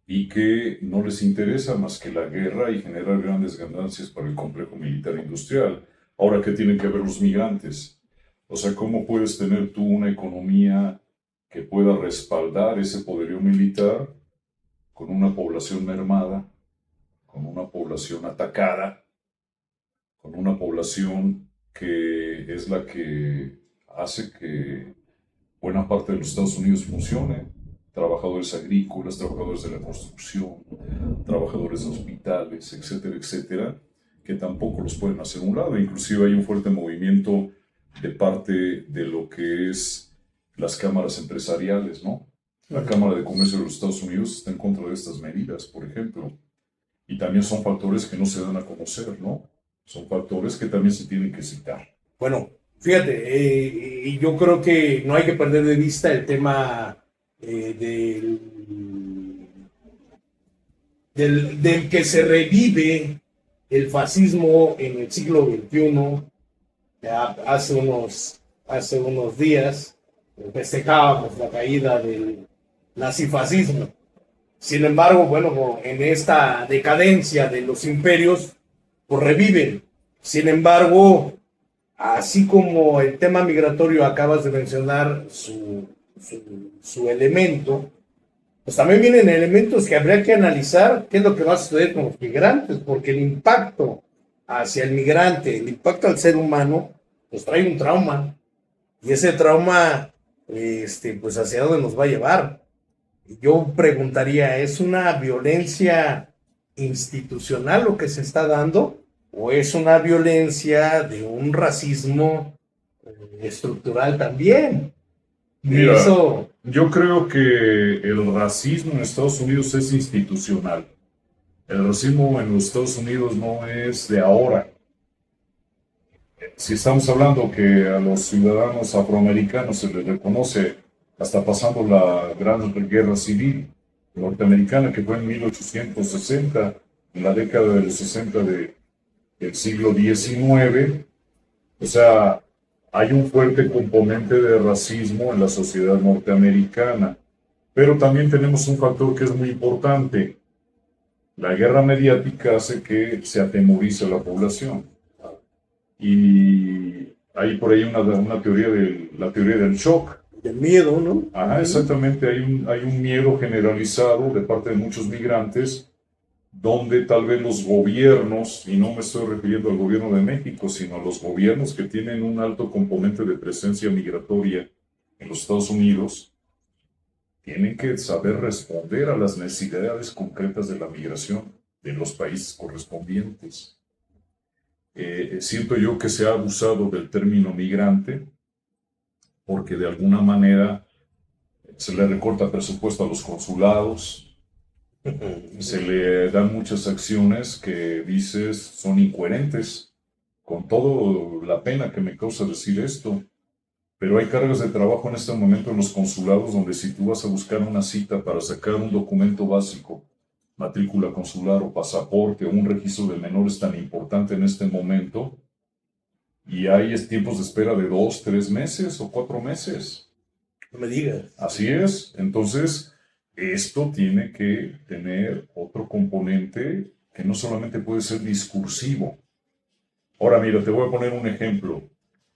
y que no les interesa más que la guerra y generar grandes ganancias para el complejo militar industrial. Ahora, ¿qué tienen que ver los migrantes? O sea, ¿cómo puedes tener tú una economía que pueda respaldar ese poderío militar con una población mermada, con una población atacada, con una población que es la que hace que buena parte de los Estados Unidos funcione. Trabajadores agrícolas, trabajadores de la construcción, trabajadores de hospitales, etcétera, etcétera, que tampoco los pueden hacer a un lado. Inclusive hay un fuerte movimiento de parte de lo que es las cámaras empresariales, ¿no? La Cámara de Comercio de los Estados Unidos está en contra de estas medidas, por ejemplo. Y también son factores que no se dan a conocer, ¿no? Son factores que también se tienen que citar. Bueno, fíjate, y yo creo que no hay que perder de vista el tema del que se revive el fascismo en el siglo XXI. Hace unos días festejábamos la caída del nazifascismo. Sin embargo, bueno, en esta decadencia de los imperios, pues reviven. Sin embargo, así como el tema migratorio acabas de mencionar su elemento, pues también vienen elementos que habría que analizar qué es lo que va a suceder con los migrantes, porque el impacto hacia el migrante, el impacto al ser humano, pues trae un trauma. Y ese trauma, pues hacia dónde nos va a llevar. Yo preguntaría, ¿es una violencia institucional lo que se está dando? ¿O es una violencia de un racismo estructural también? Y Mira, eso, yo creo que el racismo en Estados Unidos es institucional. El racismo en los Estados Unidos no es de ahora. Si estamos hablando que a los ciudadanos afroamericanos se les reconoce hasta pasando la Gran Guerra Civil norteamericana, que fue en 1860, en la década de los 60 del siglo XIX, o sea, hay un fuerte componente de racismo en la sociedad norteamericana. Pero también tenemos un factor que es muy importante. La guerra mediática hace que se atemorice a la población. Y hay por ahí una teoría la teoría del shock. del miedo, ¿no? Ajá, exactamente, hay un miedo generalizado de parte de muchos migrantes, donde tal vez los gobiernos, y no me estoy refiriendo al gobierno de México, sino a los gobiernos que tienen un alto componente de presencia migratoria en los Estados Unidos, tienen que saber responder a las necesidades concretas de la migración de los países correspondientes. Siento yo que se ha abusado del término migrante porque de alguna manera se le recorta presupuesto a los consulados, se le dan muchas acciones que dices son incoherentes, con toda la pena que me causa decir esto. Pero hay cargas de trabajo en este momento en los consulados donde si tú vas a buscar una cita para sacar un documento básico, matrícula consular o pasaporte o un registro de menores tan importante en este momento, y hay tiempos de espera de 2, 3 meses o 4 meses. No me digas. Así es. Entonces, esto tiene que tener otro componente que no solamente puede ser discursivo. Ahora, mira, te voy a poner un ejemplo.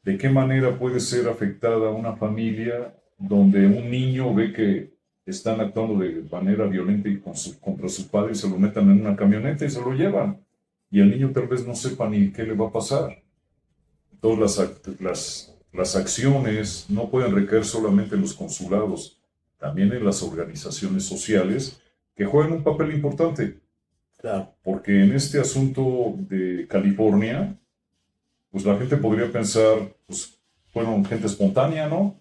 ¿De qué manera puede ser afectada una familia donde un niño ve que están actuando de manera violenta y contra su padre y se lo metan en una camioneta y se lo llevan? Y el niño tal vez no sepa ni qué le va a pasar. Todas las acciones no pueden recaer solamente en los consulados, también en las organizaciones sociales que juegan un papel importante. Claro. Porque en este asunto de California, pues la gente podría pensar, pues fueron gente espontánea, ¿no?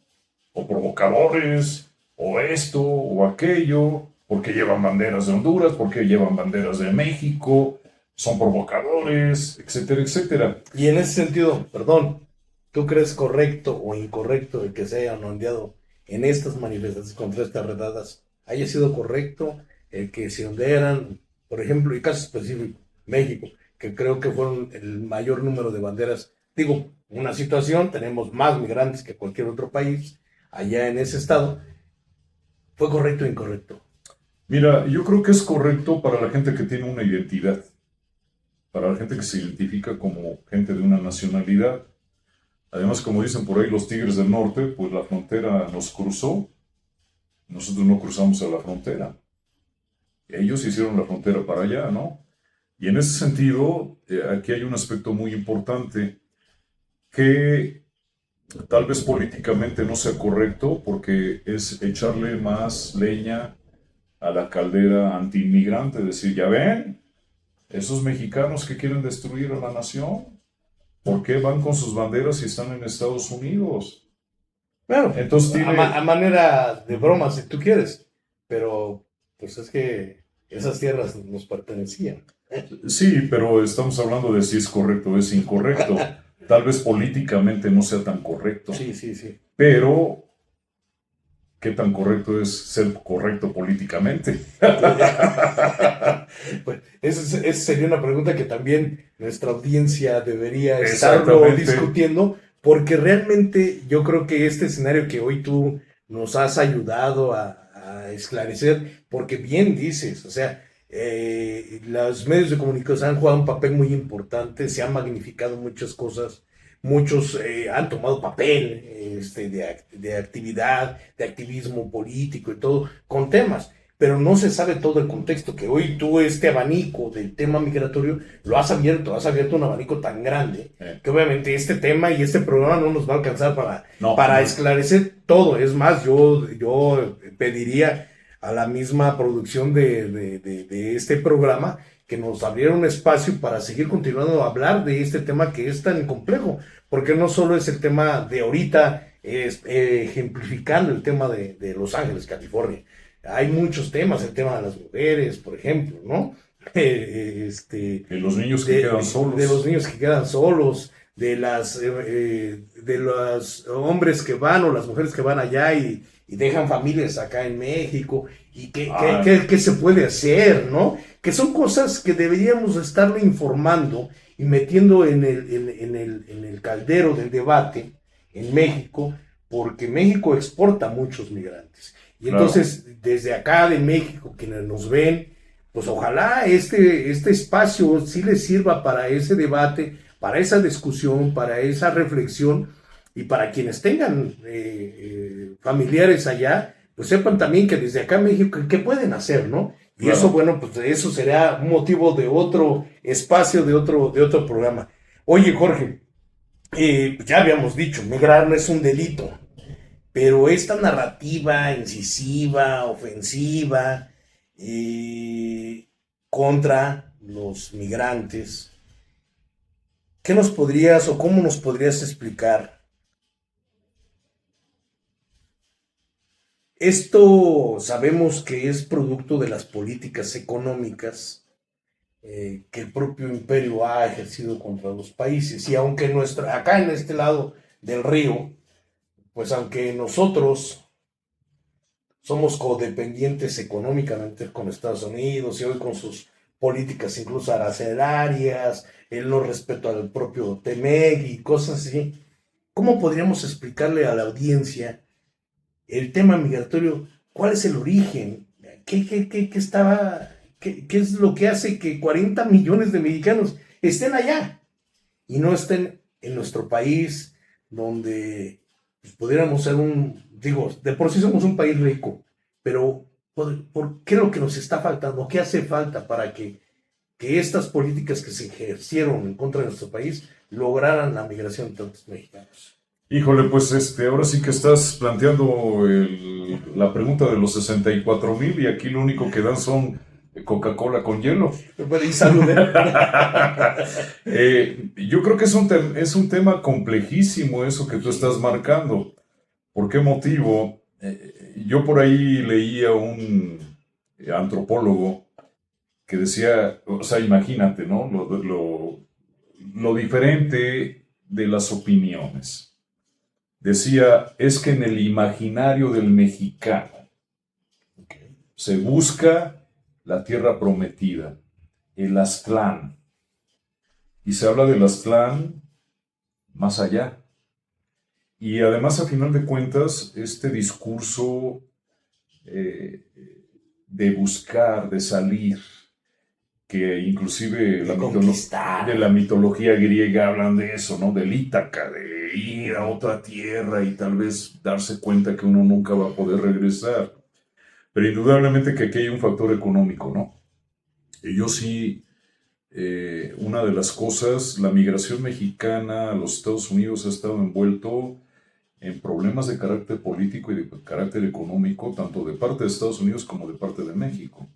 O provocadores, o esto, o aquello, porque llevan banderas de Honduras, porque llevan banderas de México, son provocadores, etcétera, etcétera. Y en ese sentido, perdón, ¿tú crees correcto o incorrecto el que se hayan ondeado en estas manifestaciones contra estas redadas? ¿Haya sido correcto el que se ondearan, por ejemplo, y caso específico, México, que creo que fueron el mayor número de banderas? Digo, una situación, tenemos más migrantes que cualquier otro país allá en ese estado. ¿Fue correcto o incorrecto? Mira, yo creo que es correcto para la gente que tiene una identidad, para la gente que se identifica como gente de una nacionalidad. Además, como dicen por ahí los tigres del norte, pues la frontera nos cruzó, nosotros no cruzamos a la frontera. Ellos hicieron la frontera para allá, ¿no? Y en ese sentido, aquí hay un aspecto muy importante que tal vez políticamente no sea correcto porque es echarle más leña a la caldera antiinmigrante, decir, ya ven, esos mexicanos que quieren destruir a la nación, ¿por qué van con sus banderas si están en Estados Unidos? Bueno, Entonces a tiene, manera de broma, si tú quieres, pero pues es que esas tierras nos pertenecían. sí, pero estamos hablando de si es correcto o es incorrecto. Tal vez políticamente no sea tan correcto, Sí, sí, sí. pero ¿qué tan correcto es ser correcto políticamente? Pues esa sería una pregunta que también nuestra audiencia debería estarlo Exactamente. discutiendo, porque realmente yo creo que este escenario que hoy tú nos has ayudado a esclarecer, porque bien dices, o sea, los medios de comunicación han jugado un papel muy importante, se han magnificado muchas cosas, muchos han tomado papel de actividad, de activismo político y todo, con temas, pero no se sabe todo el contexto, que hoy tú este abanico del tema migratorio lo has abierto un abanico tan grande, que obviamente este tema y este programa no nos va a alcanzar No, para no. esclarecer todo. Es más, yo pediría a la misma producción de este programa que nos abriera un espacio para seguir continuando a hablar de este tema que es tan complejo, porque no solo es el tema de ahorita, ejemplificando el tema de Los Ángeles, California. Hay muchos temas, el tema de las mujeres, por ejemplo, ¿no? Y los niños que quedan De los solos. niños que quedan solos, de los hombres que van o las mujeres que van allá y dejan familias acá en México, y Ah, qué se puede hacer, ¿no? Que son cosas que deberíamos estarle informando y metiendo en el caldero del debate en México, porque México exporta muchos migrantes. Y claro, entonces, desde acá de México, quienes nos ven, pues ojalá este espacio sí les sirva para ese debate, para esa discusión, para esa reflexión, y para quienes tengan familiares allá, pues sepan también que desde acá en México, ¿qué pueden hacer, no? Y eso, claro. bueno, pues eso será un motivo de otro espacio, de otro programa. Oye, Jorge, ya habíamos dicho, migrar no es un delito, pero esta narrativa incisiva, ofensiva, contra los migrantes, ¿qué nos podrías o cómo nos podrías explicar? Esto sabemos que es producto de las políticas económicas que el propio imperio ha ejercido contra los países. Y aunque acá en este lado del río, pues aunque nosotros somos codependientes económicamente con Estados Unidos y hoy con sus políticas incluso arancelarias, el no respeto al propio TEMEC y cosas así, ¿cómo podríamos explicarle a la audiencia el tema migratorio? ¿Cuál es el origen? ¿Qué es lo que hace que 40 millones de mexicanos estén allá y no estén en nuestro país, donde pues, pudiéramos ser digo, de por sí somos un país rico, pero ¿por qué es lo que nos está faltando? ¿Qué hace falta para que estas políticas que se ejercieron en contra de nuestro país lograran la migración de tantos mexicanos? Híjole, pues ahora sí que estás planteando la pregunta de los 64,000 y aquí lo único que dan son Coca-Cola con hielo. Y salud, ¿eh? Yo creo que es un tema complejísimo eso que tú estás marcando. ¿Por qué motivo? Yo por ahí leía un antropólogo que decía, o sea, imagínate, ¿no? Lo diferente de las opiniones. Decía, es que en el imaginario del mexicano Okay. se busca la tierra prometida, el Aztlán, y se habla del Aztlán más allá. Y además, a final de cuentas, este discurso eh, de buscar, de salir, que inclusive De de conquistar. la mitología griega hablan de eso, ¿no? Del Ítaca, de ir a otra tierra y tal vez darse cuenta que uno nunca va a poder regresar. Pero indudablemente que aquí hay un factor económico, ¿no? Y yo sí una de las cosas, la migración mexicana a los Estados Unidos ha estado envuelto en problemas de carácter político y de carácter económico, tanto de parte de Estados Unidos como de parte de México.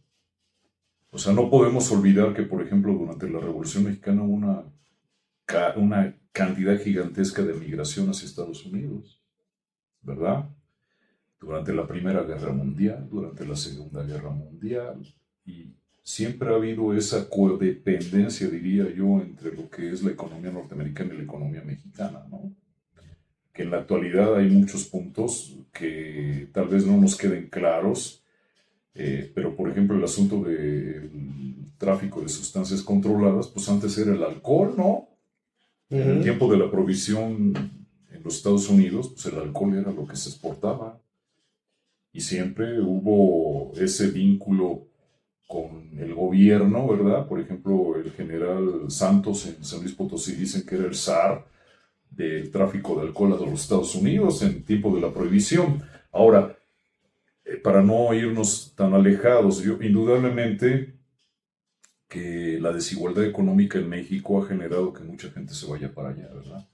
O sea, no podemos olvidar que, por ejemplo, durante la Revolución Mexicana hubo una cantidad gigantesca de migración hacia Estados Unidos, ¿verdad? Durante la Primera Guerra Mundial, durante la Segunda Guerra Mundial, y siempre ha habido esa codependencia, diría yo, entre lo que es la economía norteamericana y la economía mexicana, ¿no? Que en la actualidad hay muchos puntos que tal vez no nos queden claros, pero por ejemplo el asunto del tráfico de sustancias controladas, pues antes era el alcohol, ¿no? En el tiempo de la prohibición en los Estados Unidos, pues el alcohol era lo que se exportaba. Y siempre hubo ese vínculo con el gobierno, ¿verdad? Por ejemplo, el general Santos en San Luis Potosí dicen que era el zar del tráfico de alcohol a los Estados Unidos en tiempo de la prohibición. Ahora, para no irnos tan alejados, indudablemente que la desigualdad económica en México ha generado que mucha gente se vaya para allá, ¿verdad?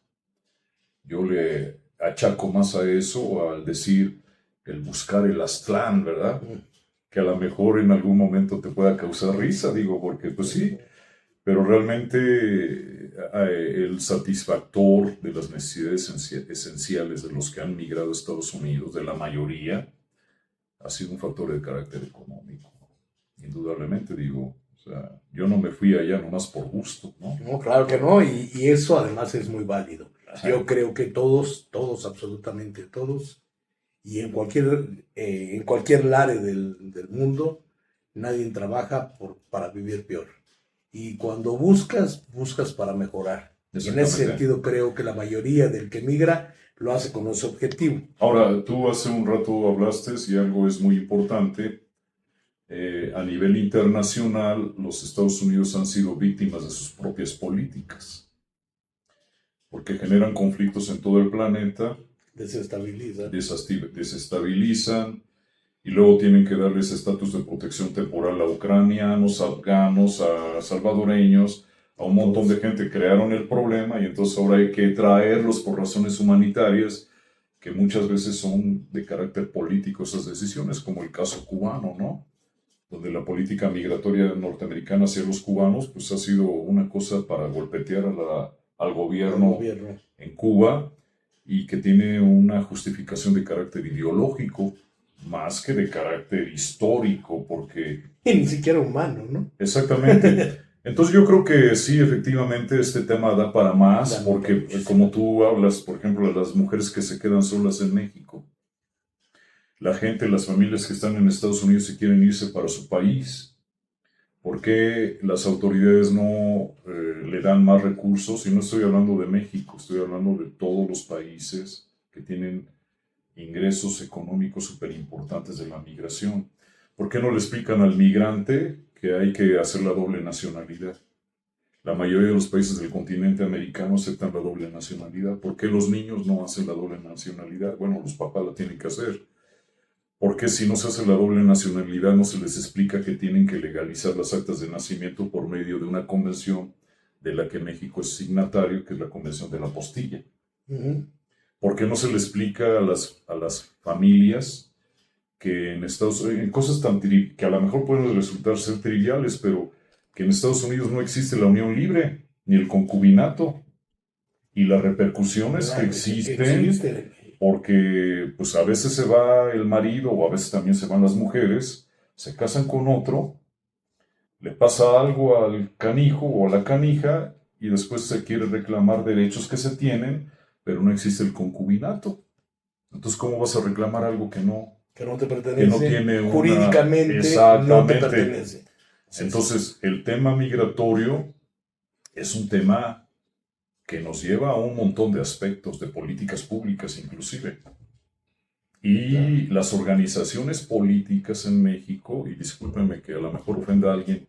Yo le achaco más a eso, al decir el buscar el Aztlán, ¿verdad? Que a lo mejor en algún momento te pueda causar risa, digo, porque pues sí, pero realmente el satisfactor de las necesidades esenciales de los que han migrado a Estados Unidos, de la mayoría, ha sido un factor de carácter económico. Indudablemente, digo, o sea, yo no me fui allá nomás por gusto, ¿no? No, claro que no, y eso además es muy válido. Ajá. Yo creo que todos, absolutamente todos, y en cualquier lare del mundo, nadie trabaja para vivir peor. Y cuando buscas para mejorar. Y en ese sentido creo que la mayoría del que migra lo hace con ese objetivo. Ahora, tú hace un rato hablaste y algo es muy importante. A nivel internacional, los Estados Unidos han sido víctimas de sus propias políticas, porque generan conflictos en todo el planeta, desestabilizan, y luego tienen que darles estatus de protección temporal a ucranianos, a afganos, a salvadoreños, a un montón de gente. Crearon el problema y entonces ahora hay que traerlos por razones humanitarias, que muchas veces son de carácter político esas decisiones, como el caso cubano, ¿no? Donde la política migratoria norteamericana hacia los cubanos pues ha sido una cosa para golpetear al gobierno en Cuba, y que tiene una justificación de carácter ideológico más que de carácter histórico, porque... Y ni siquiera humano, ¿no? Exactamente. Entonces yo creo que sí, efectivamente, este tema da para más, porque como tú hablas, por ejemplo, de las mujeres que se quedan solas en México, la gente, las familias que están en Estados Unidos y quieren irse para su país, ¿por qué las autoridades no le dan más recursos? Y no estoy hablando de México, estoy hablando de todos los países que tienen ingresos económicos súper importantes de la migración. ¿Por qué no le explican al migrante que hay que hacer la doble nacionalidad? La mayoría de los países del continente americano aceptan la doble nacionalidad. ¿Por qué los niños no hacen la doble nacionalidad? Bueno, los papás la tienen que hacer. ¿Por qué si no se hace la doble nacionalidad no se les explica que tienen que legalizar las actas de nacimiento por medio de una convención de la que México es signatario, que es la Convención de la Apostilla? ¿Por qué no se le explica a las familias que en cosas que a lo mejor pueden resultar ser triviales, pero que en Estados Unidos no existe la unión libre, ni el concubinato, y las repercusiones que existen, porque pues a veces se va el marido o a veces también se van las mujeres, se casan con otro, le pasa algo al canijo o a la canija y después se quiere reclamar derechos que se tienen, pero no existe el concubinato. Entonces, ¿cómo vas a reclamar algo que no te pertenece? Que no tiene jurídicamente no te pertenece. Entonces, el tema migratorio es un tema que nos lleva a un montón de aspectos, de políticas públicas inclusive. Y las organizaciones políticas en México, y discúlpenme que a lo mejor ofenda a alguien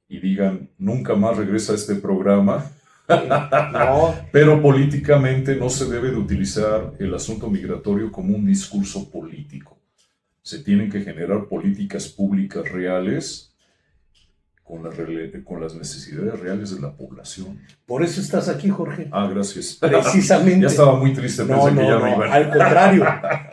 y digan, nunca más regresa a este programa, no. Pero políticamente no se debe de utilizar el asunto migratorio como un discurso político. Se tienen que generar políticas públicas reales con las necesidades reales de la población. Por eso estás aquí, Jorge. Ah, gracias. Precisamente. Ya estaba muy triste, pensé que ya me iban. Al contrario,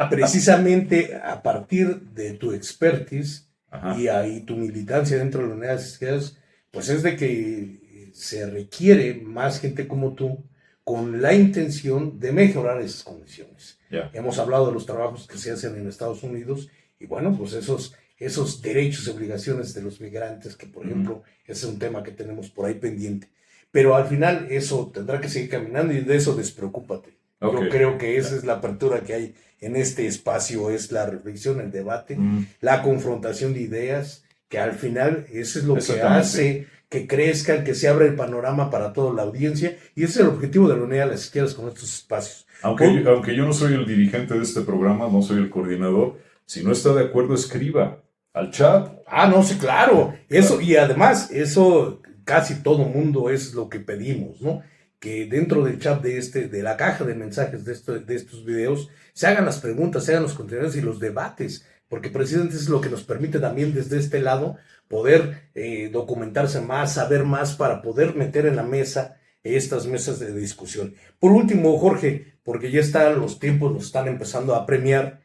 precisamente a partir de tu expertise y tu militancia dentro de las unidades izquierdas, pues es de que se requiere más gente como tú con la intención de mejorar esas condiciones. Yeah. Hemos hablado de los trabajos que se hacen en Estados Unidos y bueno, pues esos derechos y obligaciones de los migrantes, que por ejemplo es un tema que tenemos por ahí pendiente. Pero al final eso tendrá que seguir caminando y de eso despreocúpate. Okay. Yo creo que esa es la apertura que hay en este espacio, es la reflexión, el debate, la confrontación de ideas, que al final eso es lo que hace que crezca, que se abra el panorama para toda la audiencia, y ese es el objetivo de la Unidad de las Izquierdas con estos espacios. Aunque yo no soy el dirigente de este programa, no soy el coordinador, si no está de acuerdo, escriba al chat. No, sí, claro. Eso, y además, eso casi todo mundo es lo que pedimos, ¿no? Que dentro del chat de la caja de mensajes de estos videos, se hagan las preguntas, se hagan los contenidos y los debates, porque precisamente es lo que nos permite también desde este lado poder documentarse más, saber más, para poder meter en la mesa estas mesas de discusión. Por último, Jorge, porque ya los tiempos nos están empezando a apremiar,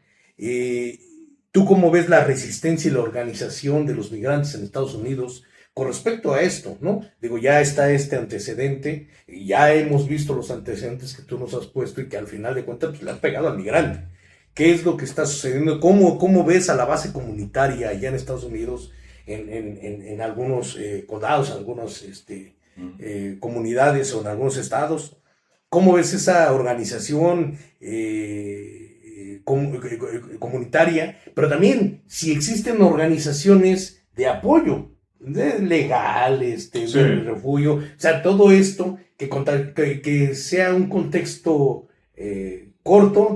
¿tú cómo ves la resistencia y la organización de los migrantes en Estados Unidos con respecto a esto, ¿no? Digo, ya está este antecedente, y ya hemos visto los antecedentes que tú nos has puesto y que al final de cuentas pues, le han pegado al migrante. ¿Qué es lo que está sucediendo? ¿Cómo ves a la base comunitaria allá en Estados Unidos, en algunos condados, en algunas comunidades o en algunos estados? ¿Cómo ves esa organización comunitaria? Pero también si existen organizaciones de apoyo legal, de refugio, o sea, todo esto que sea un contexto corto,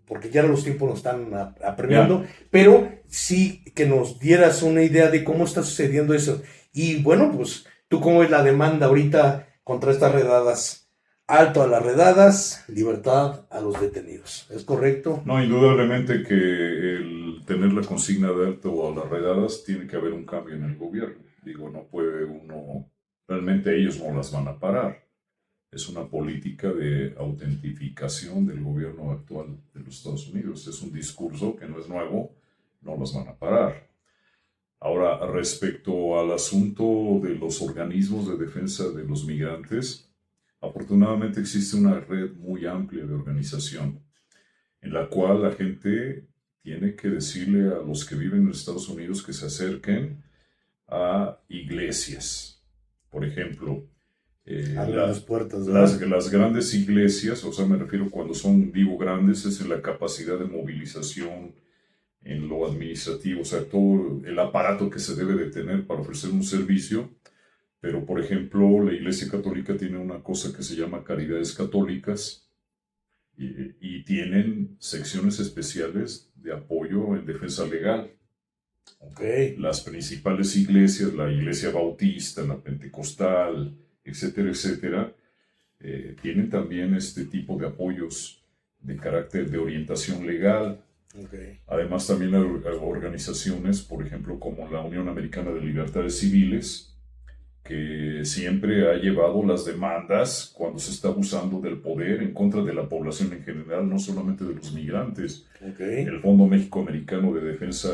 porque ya los tiempos nos están apremiando, pero sí que nos dieras una idea de cómo está sucediendo eso. Y bueno, pues, ¿tú cómo ves la demanda ahorita contra estas redadas? Alto a las redadas, libertad a los detenidos. ¿Es correcto? No, indudablemente que el tener la consigna de alto a las redadas tiene que haber un cambio en el gobierno. Digo, no puede uno, realmente ellos no las van a parar. Es una política de autentificación del gobierno actual de los Estados Unidos. Es un discurso que no es nuevo, no las van a parar. Ahora, respecto al asunto de los organismos de defensa de los migrantes, afortunadamente existe una red muy amplia de organización en la cual la gente tiene que decirle a los que viven en Estados Unidos que se acerquen a iglesias. Por ejemplo, las puertas, las grandes iglesias, o sea, me refiero cuando digo grandes, es en la capacidad de movilización, en lo administrativo, o sea, todo el aparato que se debe de tener para ofrecer un servicio. Pero, por ejemplo, la Iglesia Católica tiene una cosa que se llama Caridades Católicas y tienen secciones especiales de apoyo en defensa legal. Okay. Las principales iglesias, la Iglesia Bautista, la Pentecostal, etcétera, etcétera, tienen también este tipo de apoyos de carácter de orientación legal. Okay. Además, también hay organizaciones, por ejemplo, como la Unión Americana de Libertades Civiles, que siempre ha llevado las demandas cuando se está abusando del poder en contra de la población en general, no solamente de los migrantes. Okay. El Fondo México-Americano de Defensa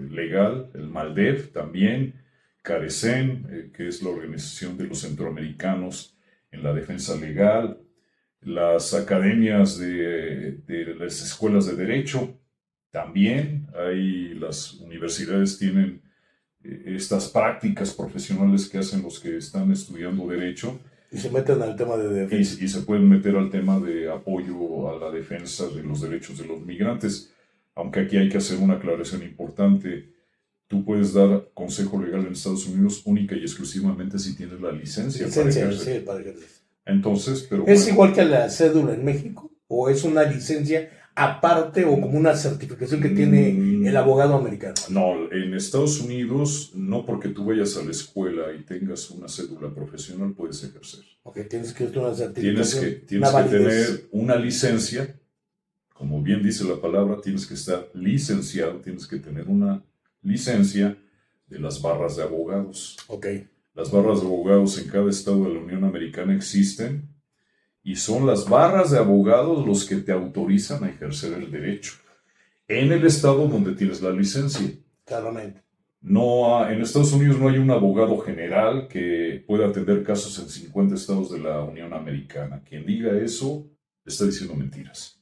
Legal, el MALDEF también, CARECEN, que es la Organización de los Centroamericanos en la Defensa Legal, las academias de las escuelas de Derecho, también las universidades tienen estas prácticas profesionales que hacen los que están estudiando Derecho. Y se meten al tema de defensa. Y se pueden meter al tema de apoyo a la defensa de los derechos de los migrantes. Aunque aquí hay que hacer una aclaración importante. Tú puedes dar consejo legal en Estados Unidos única y exclusivamente si tienes la licencia para ejercer. Entonces, pero ¿Es igual que la cédula en México? ¿O es una licencia aparte o como una certificación que tiene el abogado americano? No, en Estados Unidos, no porque tú vayas a la escuela y tengas una cédula profesional puedes ejercer. Ok, tienes que tener una certificación. Tienes que tener una licencia, como bien dice la palabra, tienes que estar licenciado, tienes que tener una licencia de las barras de abogados. Ok. Las barras de abogados en cada estado de la Unión Americana existen y son las barras de abogados los que te autorizan a ejercer el derecho en el estado donde tienes la licencia. Claramente. En Estados Unidos no hay un abogado general que pueda atender casos en 50 estados de la Unión Americana. Quien diga eso está diciendo mentiras.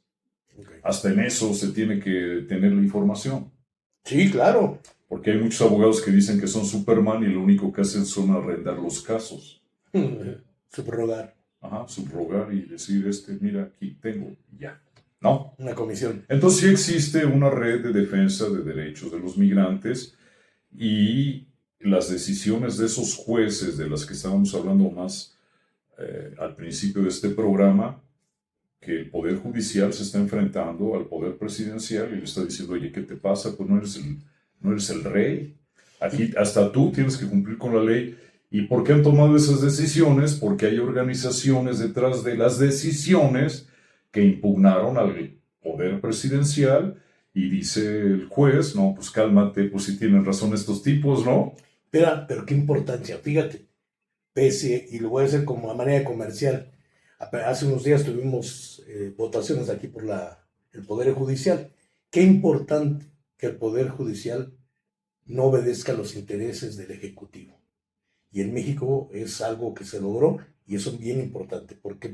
Okay. Hasta en eso se tiene que tener la información. Sí, claro. Porque hay muchos abogados que dicen que son Superman y lo único que hacen son arrendar los casos. Subrogar. Ajá, subrogar y decir, mira, aquí tengo, ya. ¿No? Una comisión. Entonces sí existe una red de defensa de derechos de los migrantes y las decisiones de esos jueces de las que estábamos hablando más al principio de este programa, que el Poder Judicial se está enfrentando al Poder Presidencial y le está diciendo, oye, ¿qué te pasa? Pues no eres el rey. Aquí hasta tú tienes que cumplir con la ley. ¿Y por qué han tomado esas decisiones? Porque hay organizaciones detrás de las decisiones que impugnaron al Poder Presidencial y dice el juez, no, pues cálmate, pues si tienen razón estos tipos, ¿no? Pero qué importancia, fíjate, pese, y lo voy a hacer como a manera comercial, hace unos días tuvimos votaciones aquí por el Poder Judicial. Qué importante que el Poder Judicial no obedezca los intereses del Ejecutivo. Y en México es algo que se logró y eso es bien importante. ¿Por qué?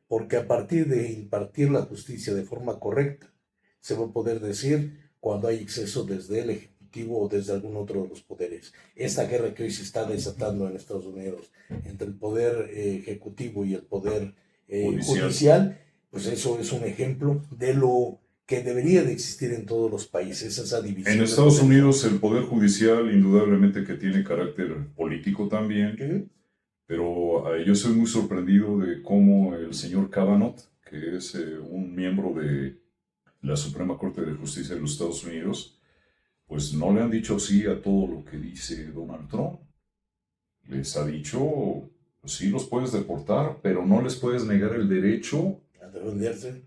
Porque a partir de impartir la justicia de forma correcta, se va a poder decir cuando hay exceso desde el Ejecutivo o desde algún otro de los poderes. Esta guerra que hoy se está desatando en Estados Unidos entre el poder ejecutivo y el poder judicial, pues eso es un ejemplo de lo que debería de existir en todos los países, esa división. En Estados Unidos el Poder Judicial indudablemente que tiene carácter político también, pero yo soy muy sorprendido de cómo el señor Kavanaugh, que es un miembro de la Suprema Corte de Justicia de los Estados Unidos, pues no le han dicho sí a todo lo que dice Donald Trump. Les ha dicho, pues sí los puedes deportar, pero no les puedes negar el derecho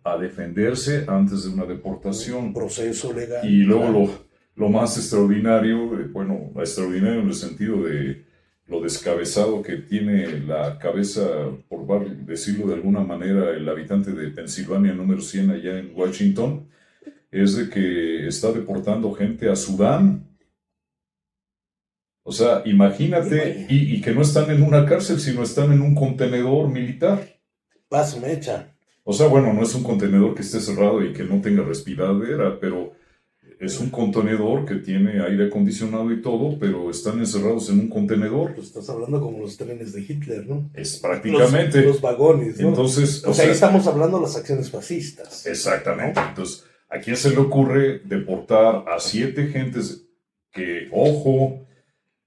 a defenderse antes de una deportación. Un proceso legal. Y luego lo más extraordinario, extraordinario en el sentido de lo descabezado que tiene la cabeza, por decirlo de alguna manera, el habitante de Pensilvania número 100 allá en Washington, es de que está deportando gente a Sudán. O sea, imagínate, y que no están en una cárcel, sino están en un contenedor militar. Paso mecha. O sea, bueno, no es un contenedor que esté cerrado y que no tenga respiradera, pero es un contenedor que tiene aire acondicionado y todo, pero están encerrados en un contenedor. Pues estás hablando como los trenes de Hitler, ¿no? Es prácticamente. Los vagones, ¿no? Entonces, o sea, ahí estamos hablando de las acciones fascistas. Exactamente. ¿No? Entonces, ¿a quién se le ocurre deportar a 7 gentes que, ojo,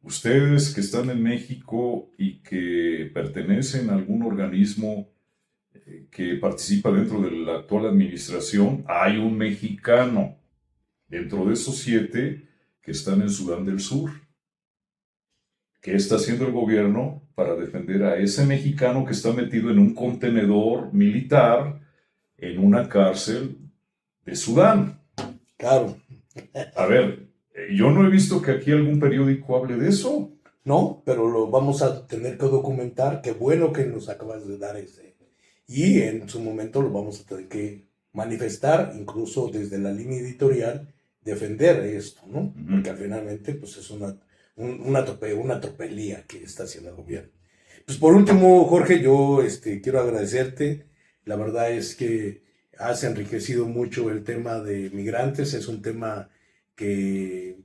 ustedes que están en México y que pertenecen a algún organismo que participa dentro de la actual administración, hay un mexicano dentro de esos 7 que están en Sudán del Sur? ¿Qué está haciendo el gobierno para defender a ese mexicano que está metido en un contenedor militar en una cárcel de Sudán? Claro. A ver, yo no he visto que aquí algún periódico hable de eso. No, pero lo vamos a tener que documentar. Qué bueno que nos acabas de dar ese. Y en su momento lo vamos a tener que manifestar, incluso desde la línea editorial, defender esto, ¿no? Porque finalmente pues es una tropelía que está haciendo el gobierno. Pues por último, Jorge, yo quiero agradecerte. La verdad es que has enriquecido mucho el tema de migrantes. Es un tema que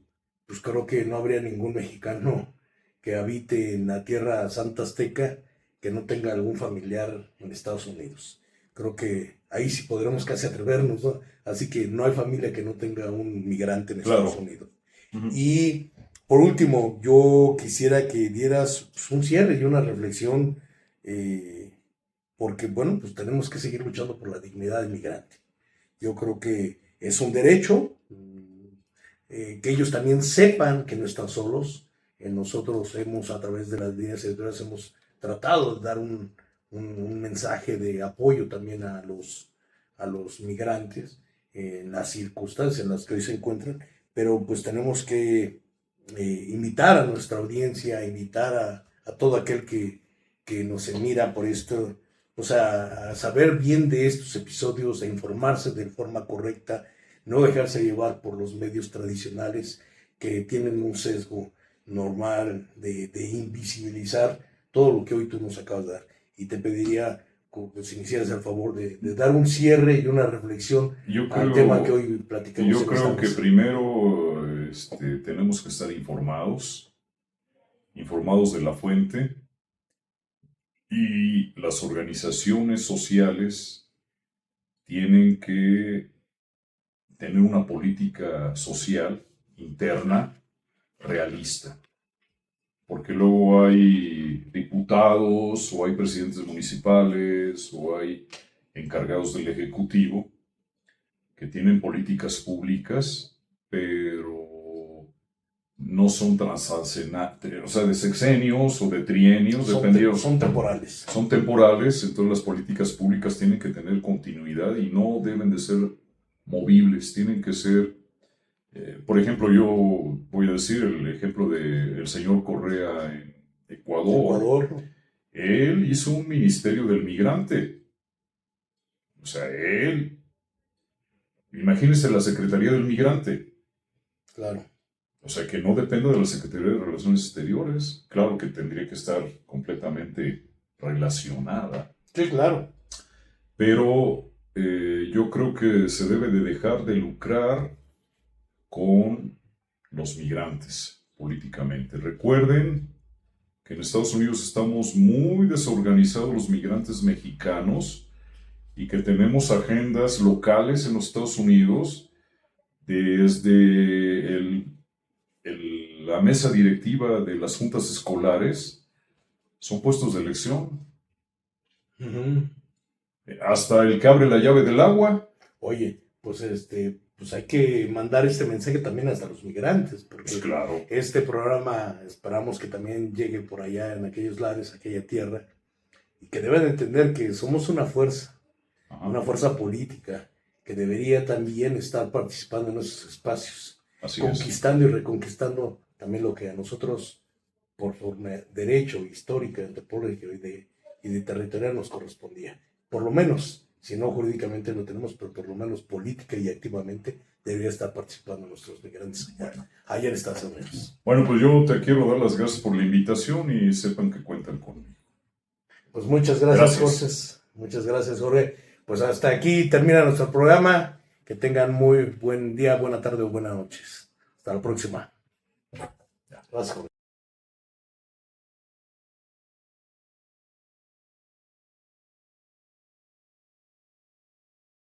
pues creo que no habría ningún mexicano que habite en la tierra santa azteca que no tenga algún familiar en Estados Unidos. Creo que ahí sí podremos casi atrevernos, ¿no? Así que no hay familia que no tenga un migrante en Estados Unidos. Y por último, yo quisiera que dieras pues, un cierre y una reflexión, porque bueno, pues tenemos que seguir luchando por la dignidad del migrante. Yo creo que es un derecho, que ellos también sepan que no están solos. Nosotros hemos, a través de las líneas editoriales, hemos tratado de dar un mensaje de apoyo también a los migrantes en las circunstancias en las que hoy se encuentran, pero pues tenemos que invitar a nuestra audiencia, invitar a todo aquel que nos mira por esto, o sea, a saber bien de estos episodios, a informarse de forma correcta, no dejarse llevar por los medios tradicionales que tienen un sesgo normal de invisibilizar todo lo que hoy tú nos acabas de dar. Y te pediría pues, si me hicieras el favor de dar un cierre y una reflexión al tema que hoy platicamos. Yo creo que primero tenemos que estar informados de la fuente, y las organizaciones sociales tienen que tener una política social interna realista, porque luego hay diputados o hay presidentes municipales o hay encargados del Ejecutivo que tienen políticas públicas, pero no son transacionales, o sea, de sexenios o de trienios, son temporales. Son temporales, entonces las políticas públicas tienen que tener continuidad y no deben de ser movibles, tienen que ser, por ejemplo, yo voy a decir el ejemplo del señor Correa en Ecuador. Él hizo un ministerio del migrante. O sea, imagínense la Secretaría del Migrante. Claro. O sea, que no depende de la Secretaría de Relaciones Exteriores. Claro que tendría que estar completamente relacionada. Sí, claro. Pero yo creo que se debe de dejar de lucrar con los migrantes políticamente. Recuerden que en Estados Unidos estamos muy desorganizados los migrantes mexicanos y que tenemos agendas locales en los Estados Unidos desde la mesa directiva de las juntas escolares, son puestos de elección. Uh-huh. Hasta el que abre la llave del agua. Oye, pues pues hay que mandar este mensaje también hasta los migrantes, porque pues claro. Este programa esperamos que también llegue por allá en aquellos lares, aquella tierra, y que deben entender que somos una fuerza política, que debería también estar participando en esos espacios, conquistando y reconquistando también lo que a nosotros, por derecho histórico, antropológico y de territorial nos correspondía. Por lo menos, si no jurídicamente lo tenemos, pero por lo menos política y activamente debería estar participando nuestros migrantes allá en Estados Unidos. Bueno, pues yo te quiero dar las gracias por la invitación y sepan que cuentan conmigo. Pues muchas gracias, Jorge. Muchas gracias, Jorge. Pues hasta aquí termina nuestro programa. Que tengan muy buen día, buena tarde o buenas noches. Hasta la próxima. Gracias, Jorge.